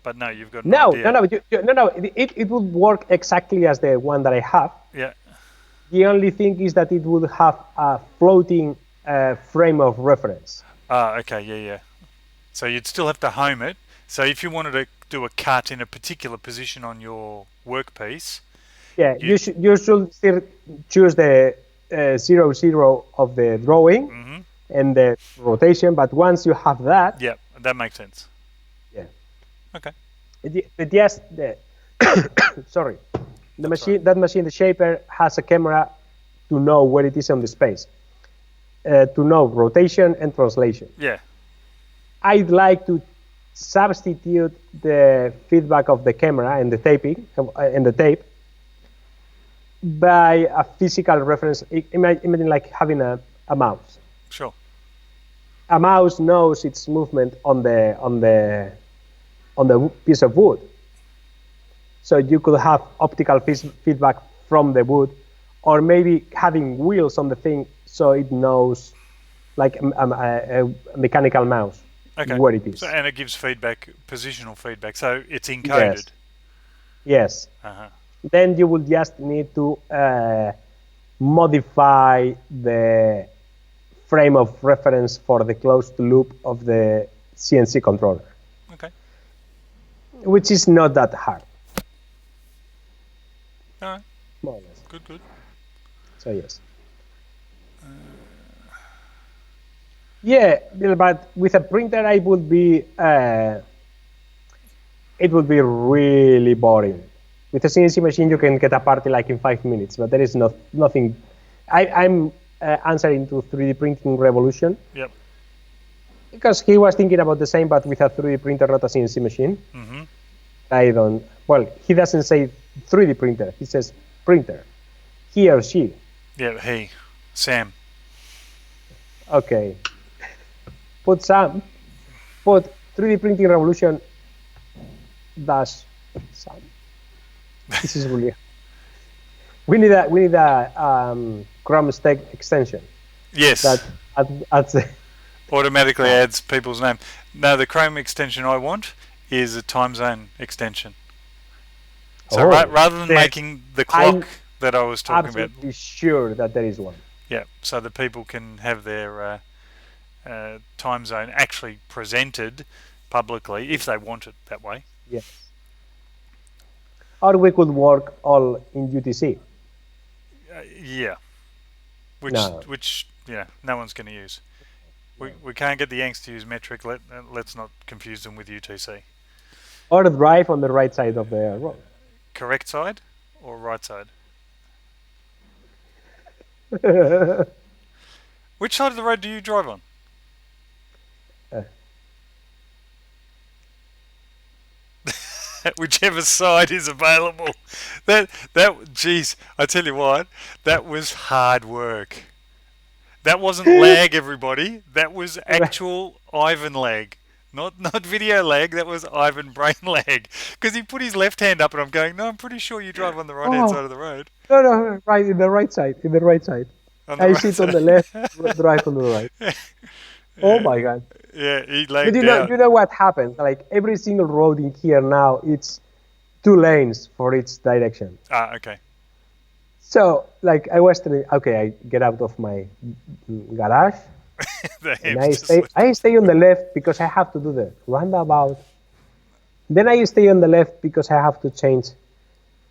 Speaker 2: But no, you've got an idea.
Speaker 1: No. It would work exactly as the one that I have.
Speaker 2: Yeah.
Speaker 1: The only thing is that it would have a floating frame of reference.
Speaker 2: Ah, okay, yeah. So you'd still have to home it. So if you wanted to do a cut in a particular position on your workpiece,
Speaker 1: you should still choose the 0-0 of the drawing and the rotation. But once you have that,
Speaker 2: that makes sense.
Speaker 1: Yeah.
Speaker 2: Okay.
Speaker 1: Sorry, that machine, the shaper, has a camera to know where it is on the space, to know rotation and translation.
Speaker 2: Yeah.
Speaker 1: I'd like to substitute the feedback of the camera and the taping and the tape by a physical reference. Imagine like having a mouse.
Speaker 2: Sure.
Speaker 1: A mouse knows its movement on the piece of wood. So you could have optical feedback from the wood, or maybe having wheels on the thing so it knows, like a mechanical mouse, where it is.
Speaker 2: So, and it gives feedback, positional feedback, so it's encoded.
Speaker 1: Yes. Then you will just need to modify the frame of reference for the closed loop of the CNC controller.
Speaker 2: Okay.
Speaker 1: Which is not that hard.
Speaker 2: All right.
Speaker 1: More or less.
Speaker 2: Good.
Speaker 1: So yes. Yeah, but with a printer, it would be really boring. With a CNC machine, you can get a party like in 5 minutes, but there is nothing. I'm answering to 3D printing revolution.
Speaker 2: Yep.
Speaker 1: Because he was thinking about the same, but with a 3D printer, not a CNC machine. I don't. Well, he doesn't say 3D printer. He says printer. He or she.
Speaker 2: Yeah, he, Sam.
Speaker 1: Okay. Put Sam. Put 3D printing revolution dash Sam. This is really. We need a Chrome stack extension
Speaker 2: Yes.
Speaker 1: that adds
Speaker 2: Automatically adds people's name. No, the Chrome extension I want is a time zone extension. So rather than making the clock that I was talking about,
Speaker 1: absolutely sure that there is one.
Speaker 2: yeah, so that people can have their time zone actually presented publicly if they want it that way.
Speaker 1: Yes. Or we could work all in UTC.
Speaker 2: Yeah. Which no one's going to use. We can't get the Yanks to use metric. Let's not confuse them with UTC.
Speaker 1: Or drive on the right side of the road.
Speaker 2: Correct side or right side? Which side of the road do you drive on? Whichever side is available. Geez, I tell you what, that was hard work. That wasn't lag, everybody. That was actual Ivan lag. Not video lag, that was Ivan brain lag. Because he put his left hand up and I'm going, no, I'm pretty sure you drive on the right hand side of the road.
Speaker 1: No, right, in the right side. I sit on the left, drive on the right. Oh my God.
Speaker 2: Yeah, he lagged
Speaker 1: But you know what happens? Like every single road in here now, it's 2 lanes for each direction.
Speaker 2: Ah, okay.
Speaker 1: So, like, I was telling, okay, I get out of my garage, and I stay on the left because I have to do the roundabout. Then I stay on the left because I have to change.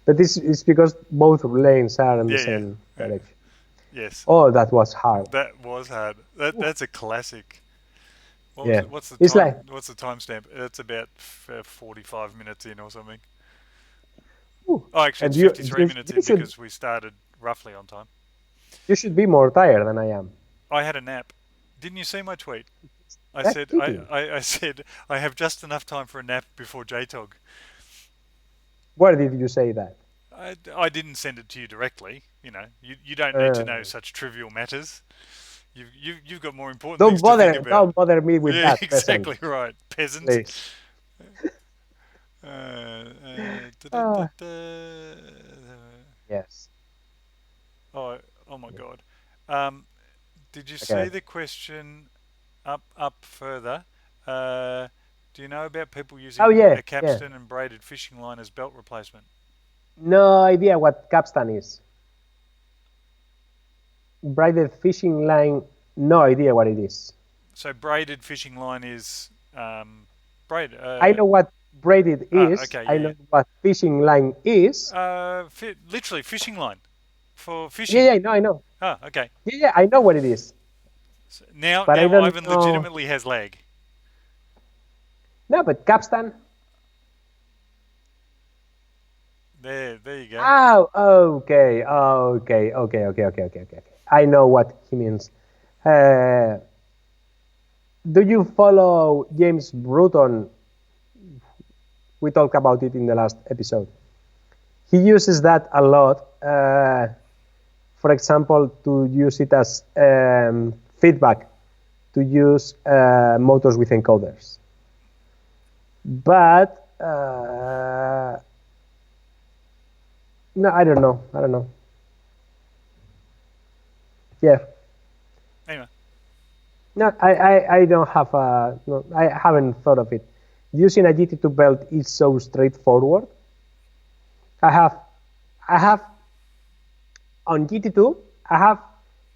Speaker 1: But this is because both lanes are in the same direction.
Speaker 2: Yes.
Speaker 1: Oh, that was hard.
Speaker 2: That was hard. That's a classic. What's the timestamp? It's about 45 minutes in or something. Oh, actually, it's 53 minutes in because we started roughly on time.
Speaker 1: You should be more tired than I am.
Speaker 2: I had a nap. Didn't you see my tweet? I said I have just enough time for a nap before JTOG.
Speaker 1: Where did you say that?
Speaker 2: I didn't send it to you directly. You know, you don't need to know such trivial matters. You've got more important things to think about.
Speaker 1: Don't bother me with that.
Speaker 2: Exactly right, peasant.
Speaker 1: Yes.
Speaker 2: Oh my God. Did you see the question up further? Do you know about people using a capstan and braided fishing line as belt replacement?
Speaker 1: No idea what capstan is. Braided fishing line, no idea what it is.
Speaker 2: So braided fishing line is braided.
Speaker 1: I know what braided is. Okay, I know what fishing line is.
Speaker 2: Literally fishing line for fishing.
Speaker 1: Yeah, I know.
Speaker 2: Oh, okay.
Speaker 1: Yeah, I know what it is.
Speaker 2: So now Ivan legitimately has lag.
Speaker 1: No, but capstan.
Speaker 2: There you go.
Speaker 1: Oh, okay. I know what he means. Do you follow James Bruton? We talked about it in the last episode. He uses that a lot. For example, to use it as feedback, to use motors with encoders. But no, I don't know. Yeah.
Speaker 2: Anyway.
Speaker 1: No, I don't have I haven't thought of it. Using a GT2 belt is so straightforward. I have on GT2, I have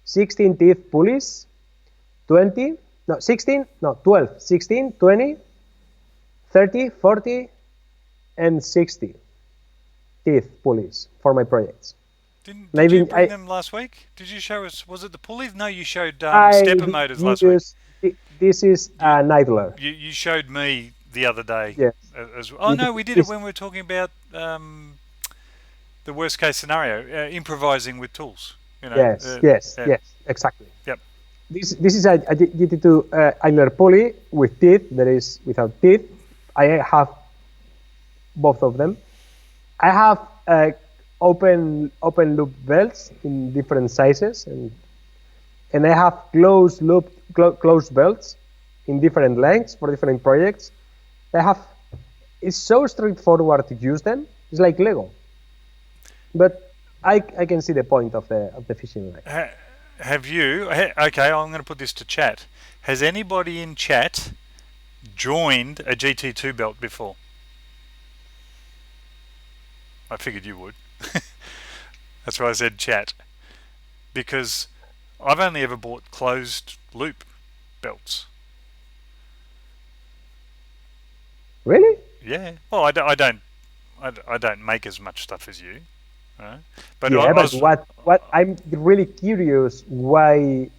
Speaker 1: 16 teeth pulleys, 12, 16, 20, 30, 40, and 60 teeth pulleys for my projects.
Speaker 2: Did you bring them last week? Did you show us? Was it the pulleys? No, you showed stepper motors last week.
Speaker 1: This is a Nightler.
Speaker 2: You showed me the other day.
Speaker 1: Yes.
Speaker 2: Oh no, we did it when we were talking about the worst case scenario, improvising with tools. You know,
Speaker 1: yes, exactly.
Speaker 2: Yep.
Speaker 1: This is a GT2 idler pulley with teeth. That is without teeth. I have both of them. I have open loop belts in different sizes, and I have closed belts in different lengths for different projects. It's so straightforward to use them. It's like Lego. But I can see the point of the fishing line.
Speaker 2: Have you? Okay, I'm going to put this to chat. Has anybody in chat joined a GT2 belt before? I figured you would. That's why I said chat. Because I've only ever bought closed loop belts.
Speaker 1: Really?
Speaker 2: Yeah. Well, I don't make as much stuff as you. Right? But
Speaker 1: yeah, but what I'm really curious, what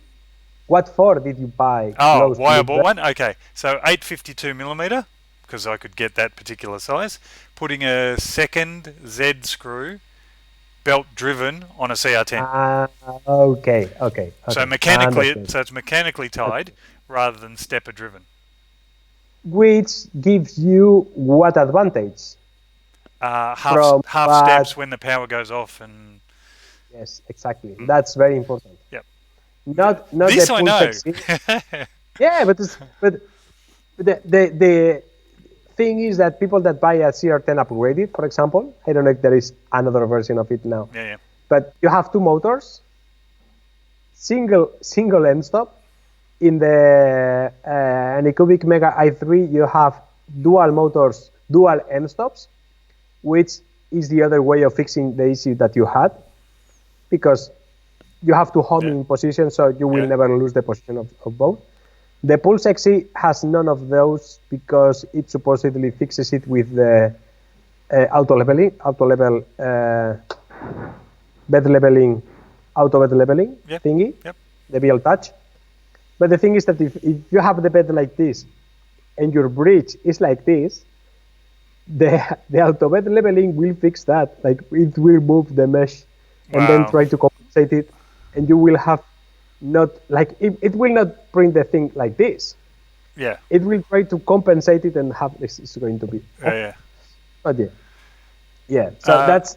Speaker 1: for did you buy closed
Speaker 2: why I
Speaker 1: loop
Speaker 2: bought one? Okay, so 852mm, because I could get that particular size. Putting a second Z screw, belt driven on a CR10.
Speaker 1: Okay.
Speaker 2: So it's mechanically tied rather than stepper driven.
Speaker 1: Which gives you what advantage?
Speaker 2: Half steps when the power goes off, and
Speaker 1: yes, exactly. That's very important.
Speaker 2: Yep.
Speaker 1: Not
Speaker 2: this
Speaker 1: the
Speaker 2: I
Speaker 1: know. Yeah, but the thing is that people that buy a CR10 upgraded, for example, I don't know if there is another version of it now.
Speaker 2: Yeah.
Speaker 1: But you have two motors, single end stop. In the Anycubic Mega i3, you have dual motors, dual end stops, which is the other way of fixing the issue that you had, because you have to hold in position, so you will never lose the position of both. The Pulse XE has none of those because it supposedly fixes it with the auto level bed leveling thingy, the BL Touch. But the thing is that if you have the bed like this and your bridge is like this, the auto bed leveling will fix that. Like, it will move the mesh and then try to compensate it, and you will have not, like, it will not print the thing like this.
Speaker 2: Yeah.
Speaker 1: It will try to compensate it and have this is going to be.
Speaker 2: Yeah.
Speaker 1: But yeah. So that's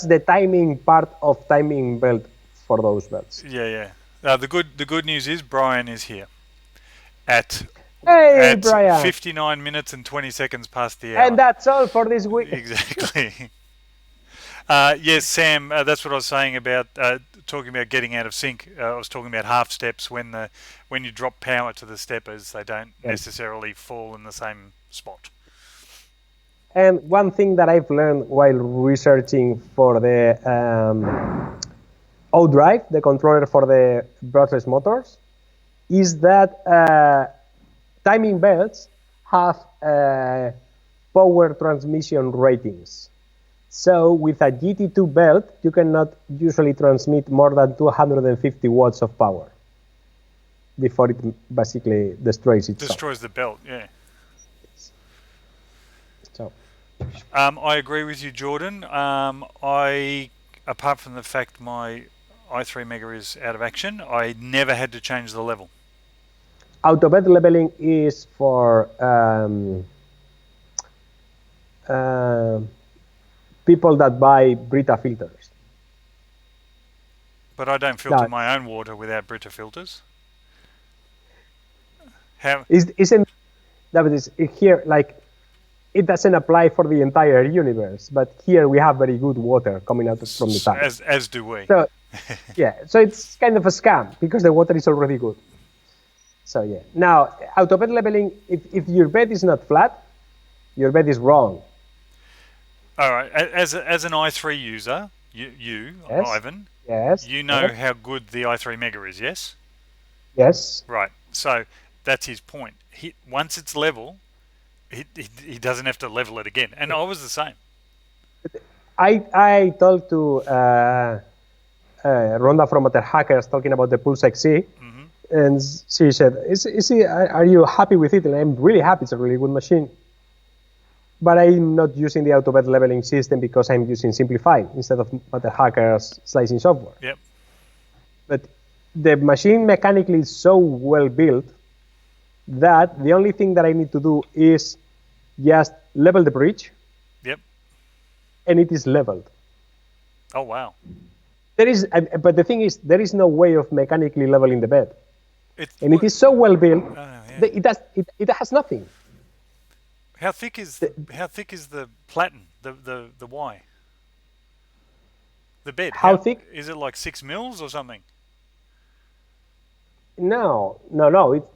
Speaker 1: the timing part of timing belt for those belts.
Speaker 2: Yeah. The good news is Brian is here at
Speaker 1: Brian.
Speaker 2: 59 minutes and 20 seconds past the hour.
Speaker 1: And that's all for this week.
Speaker 2: Exactly. Yes, Sam, that's what I was saying about talking about getting out of sync. I was talking about half steps when you drop power to the steppers, they don't necessarily fall in the same spot.
Speaker 1: And one thing that I've learned while researching for the O-Drive, the controller for the brushless motors, is that timing belts have power transmission ratings. So with a GT2 belt, you cannot usually transmit more than 250 watts of power before it basically destroys itself.
Speaker 2: Destroys the belt, yeah.
Speaker 1: So,
Speaker 2: I agree with you, Jordan. Apart from the fact my i3 Mega is out of action, I never had to change the level.
Speaker 1: Auto bed leveling is for people that buy Brita filters.
Speaker 2: But I don't filter my own water without Brita filters.
Speaker 1: Isn't here, like, it doesn't apply for the entire universe, but here we have very good water coming out from the tank.
Speaker 2: As do we.
Speaker 1: So, so it's kind of a scam because the water is already good. So yeah. Now, auto bed leveling, if your bed is not flat, your bed is wrong.
Speaker 2: All right. As an i3 user, you
Speaker 1: yes.
Speaker 2: Ivan,
Speaker 1: yes,
Speaker 2: you know how good the i3 Mega is, yes?
Speaker 1: Yes.
Speaker 2: Right. So that's his point. Once it's level, he doesn't have to level it again. And I was the same.
Speaker 1: I talked to Rhonda from Other Hackers talking about the Pulse XE, and she said, are you happy with it? And I'm really happy. It's a really good machine. But I'm not using the auto bed leveling system because I'm using Simplify instead of Other Hackers slicing software.
Speaker 2: Yep.
Speaker 1: But the machine mechanically is so well built that the only thing that I need to do is just level the bridge,
Speaker 2: Yep.
Speaker 1: and it is leveled.
Speaker 2: Oh wow.
Speaker 1: There is, but the thing is, there is no way of mechanically leveling the bed,
Speaker 2: It's
Speaker 1: and it is so well built
Speaker 2: yeah.
Speaker 1: that it has nothing.
Speaker 2: How thick is the platen? The Y. The bed.
Speaker 1: How
Speaker 2: How
Speaker 1: thick?
Speaker 2: is it? Like 6 mils or something?
Speaker 1: No.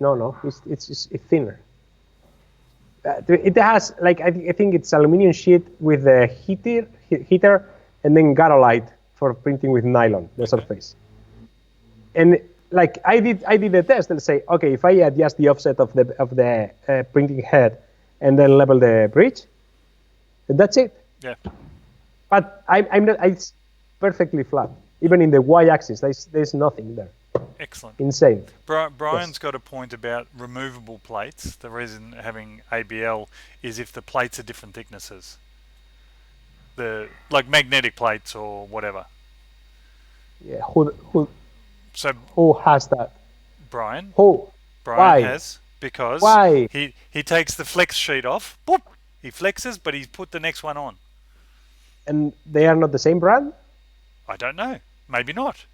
Speaker 1: It's thinner. It has like I think it's aluminum sheet with a heater, and then garolite for printing with nylon the surface. And like I did the test and say, okay, if I adjust the offset of the printing head and then level the bridge, that's it.
Speaker 2: Yeah.
Speaker 1: But I'm not. It's perfectly flat. Even in the y-axis, there's nothing there.
Speaker 2: Excellent.
Speaker 1: Insane.
Speaker 2: Brian's got a point about removable plates. The reason having ABL is if the plates are different thicknesses. Like magnetic plates or whatever.
Speaker 1: Yeah.
Speaker 2: So
Speaker 1: Who has that?
Speaker 2: Brian
Speaker 1: Who? Why?
Speaker 2: has because
Speaker 1: Why?
Speaker 2: he takes the flex sheet off. Boop. He flexes, but he's put the next one on.
Speaker 1: And they are not the same brand?
Speaker 2: I don't know. Maybe not.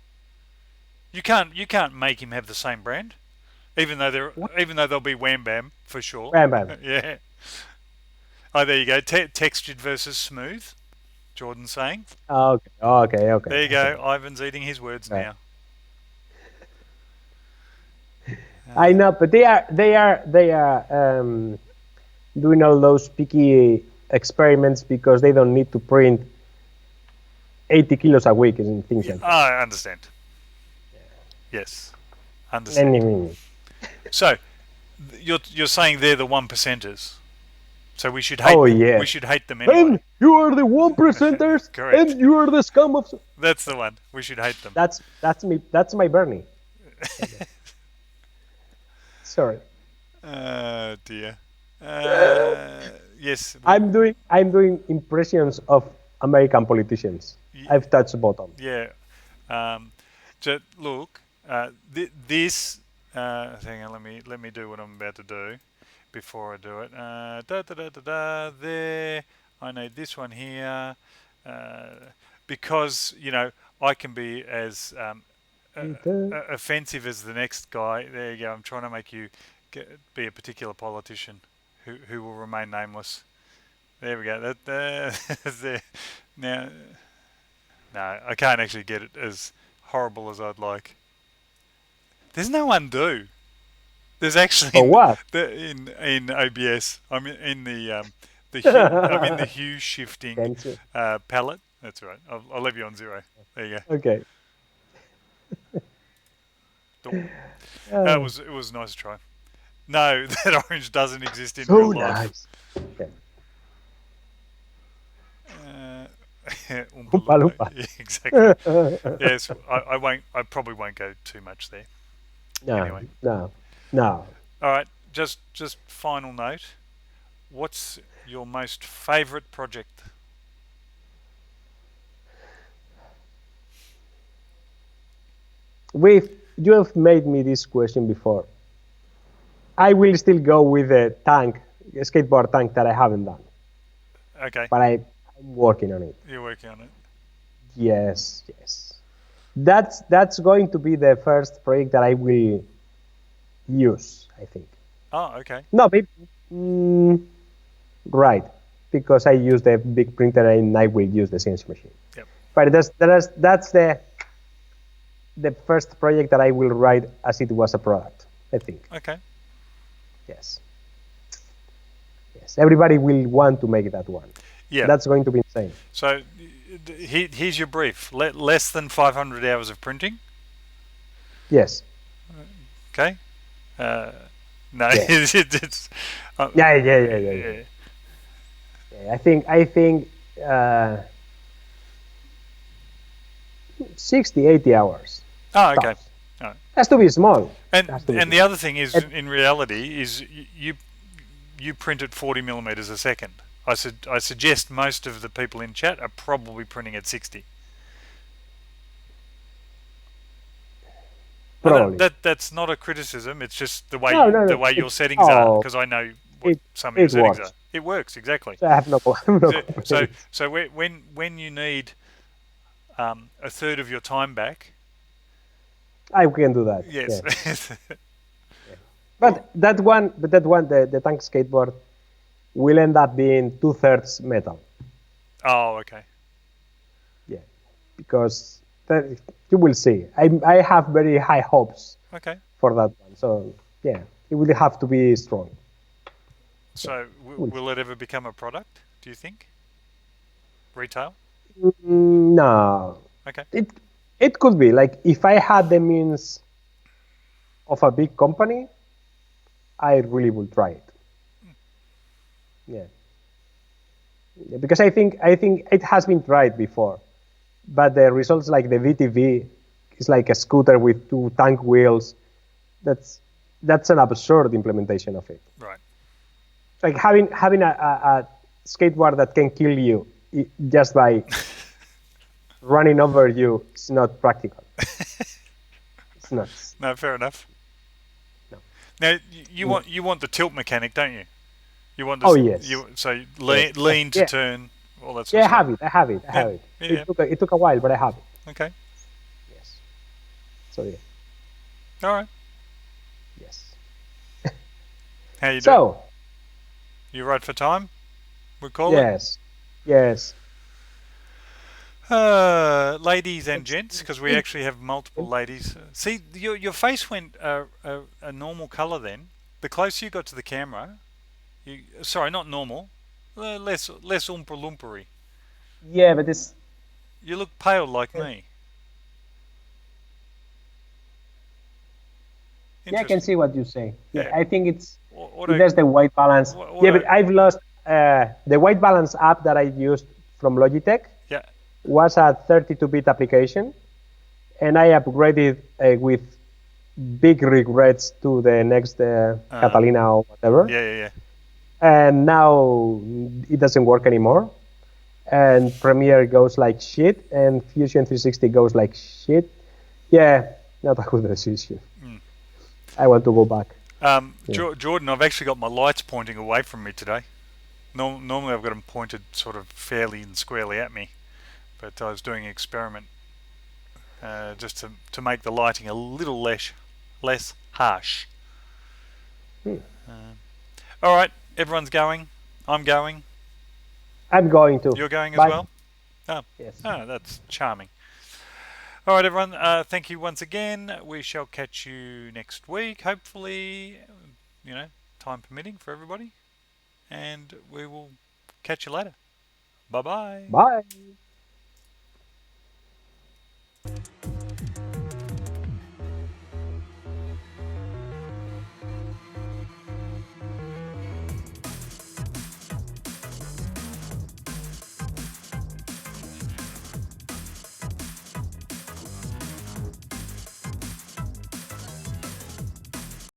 Speaker 2: You can't make him have the same brand, even though they'll be Wham Bam for sure.
Speaker 1: Bam bam.
Speaker 2: Yeah. Oh, there you go. Textured versus smooth. Jordan's saying.
Speaker 1: Okay.
Speaker 2: There you go. Ivan's eating his words now.
Speaker 1: I know, but they are doing all those picky experiments because they don't need to print 80 kilos a week and things like that.
Speaker 2: I understand. Yes, understand.
Speaker 1: Anyway.
Speaker 2: So, you're saying they're the 1%ers. So we should hate.
Speaker 1: Yeah.
Speaker 2: We should hate them anyway.
Speaker 1: And you are the 1%ers,
Speaker 2: Correct.
Speaker 1: and you are the scum of.
Speaker 2: That's the one. We should hate them.
Speaker 1: That's me. That's my Bernie. Sorry.
Speaker 2: Dear. Yes.
Speaker 1: I'm doing impressions of American politicians. I've touched the bottom.
Speaker 2: Yeah. Look. This. Hang on. Let me do what I'm about to do. Before I do it, there. I need this one here, because I can be as offensive as the next guy. There you go. I'm trying to make you be a particular politician who will remain nameless. There we go. That's there. Now, no, I can't actually get it as horrible as I'd like. There's no undo. There's actually
Speaker 1: what?
Speaker 2: In OBS. I'm in the I'm in the hue shifting palette. That's right. I'll leave you on 0. There you
Speaker 1: go. Okay.
Speaker 2: It was nice to try. No, that orange doesn't exist in real life.
Speaker 1: Nice. Okay.
Speaker 2: Oompa Loompa. Yeah, exactly. Yes, I probably won't go too much there.
Speaker 1: No.
Speaker 2: Anyway.
Speaker 1: No.
Speaker 2: All right. Just final note. What's your most favourite project?
Speaker 1: You have made me this question before. I will still go with a skateboard tank that I haven't done.
Speaker 2: Okay.
Speaker 1: But I'm working on it.
Speaker 2: You're working on it.
Speaker 1: Yes. That's going to be the first project that I will use, I think.
Speaker 2: Oh, okay.
Speaker 1: No, right, because I use the big printer and I will use the CNC machine.
Speaker 2: Yep.
Speaker 1: But that's the first project that I will write as it was a product, I think.
Speaker 2: Okay.
Speaker 1: Yes. Everybody will want to make that one.
Speaker 2: Yeah.
Speaker 1: That's going to be insane.
Speaker 2: So here's your brief. Less than 500 hours of printing?
Speaker 1: Yes.
Speaker 2: Okay. No.
Speaker 1: Yeah.
Speaker 2: It's,
Speaker 1: Yeah. I think 60, 80 hours.
Speaker 2: Oh, okay. Oh.
Speaker 1: Has to be small.
Speaker 2: And the other thing is, in reality, is you print at 40 millimeters a second. I suggest most of the people in chat are probably printing at 60.
Speaker 1: Probably.
Speaker 2: That's not a criticism. It's just the way
Speaker 1: No.
Speaker 2: your settings are, because I know what
Speaker 1: it
Speaker 2: some of your
Speaker 1: it
Speaker 2: settings are.
Speaker 1: works.
Speaker 2: It works exactly.
Speaker 1: So I have no
Speaker 2: So so,
Speaker 1: complaints.
Speaker 2: so when you need a third of your time back,
Speaker 1: I can do that.
Speaker 2: yes.
Speaker 1: Yeah. Yeah.
Speaker 2: Well,
Speaker 1: But that one, the tank skateboard will end up being two-thirds metal.
Speaker 2: oh, okay.
Speaker 1: Yeah, because that, you will see. I have very high hopes
Speaker 2: Okay.
Speaker 1: for that one. So yeah, it will have to be strong. Yeah,
Speaker 2: So
Speaker 1: we'll see.
Speaker 2: will it ever become a product? Do you think retail?
Speaker 1: No,
Speaker 2: Okay.
Speaker 1: it it could be like if I had the means of a big company, I really would try it. Yeah. Yeah, because I think it has been tried before, but the results like the VTV is like a scooter with two tank wheels. That's that's an absurd implementation of it.
Speaker 2: Right.
Speaker 1: It's like having a skateboard that can kill you just by running over you is not practical. It's nuts.
Speaker 2: No, fair enough.
Speaker 1: No.
Speaker 2: Now
Speaker 1: No.
Speaker 2: you want the tilt mechanic, don't you? You want
Speaker 1: Oh
Speaker 2: to
Speaker 1: yes.
Speaker 2: you so
Speaker 1: Yes.
Speaker 2: lean to
Speaker 1: Yeah.
Speaker 2: turn, all that sort
Speaker 1: Yeah.
Speaker 2: of
Speaker 1: I
Speaker 2: stuff.
Speaker 1: have it. I have it. I
Speaker 2: Yeah,
Speaker 1: have it.
Speaker 2: yeah, yeah.
Speaker 1: It took a while, but I have it.
Speaker 2: Okay.
Speaker 1: Yes. So yeah.
Speaker 2: All right.
Speaker 1: Yes.
Speaker 2: How you do?
Speaker 1: So
Speaker 2: You right for time? We call it.
Speaker 1: yes. Yes.
Speaker 2: Ladies and
Speaker 1: It's,
Speaker 2: gents, because we
Speaker 1: it's
Speaker 2: actually have multiple ladies. See, your face went a normal color then. The closer you got to the camera, sorry, not normal, less oompa loompery.
Speaker 1: yeah, but it's
Speaker 2: You look pale like me.
Speaker 1: yeah, I can
Speaker 2: Interesting.
Speaker 1: see what you say. Yeah,
Speaker 2: Yeah.
Speaker 1: I think it's
Speaker 2: Auto,
Speaker 1: there's the white balance. Yeah, but
Speaker 2: auto.
Speaker 1: I've lost the white balance app that I used from Logitech
Speaker 2: Yeah.
Speaker 1: was a 32-bit application, and I upgraded with big regrets to the next
Speaker 2: Uh,
Speaker 1: Catalina or whatever,
Speaker 2: yeah, yeah, yeah.
Speaker 1: and now it doesn't work anymore. And Premiere goes like shit, and Fusion 360 goes like shit. Yeah, not a good decision.
Speaker 2: Mm.
Speaker 1: I want to go back. Yeah.
Speaker 2: Jordan, I've actually got my lights pointing away from me today. Normally I've got them pointed sort of fairly and squarely at me, but I was doing an experiment just to make the lighting a little less harsh.
Speaker 1: Hmm.
Speaker 2: All right, everyone's going. I'm going.
Speaker 1: I'm going to.
Speaker 2: You're going as
Speaker 1: Bye.
Speaker 2: well. Oh,
Speaker 1: Yes.
Speaker 2: that's charming. All right, everyone. Thank you once again. We shall catch you next week, hopefully. You know, time permitting for everybody, and we will catch you later. Bye bye.
Speaker 1: Bye.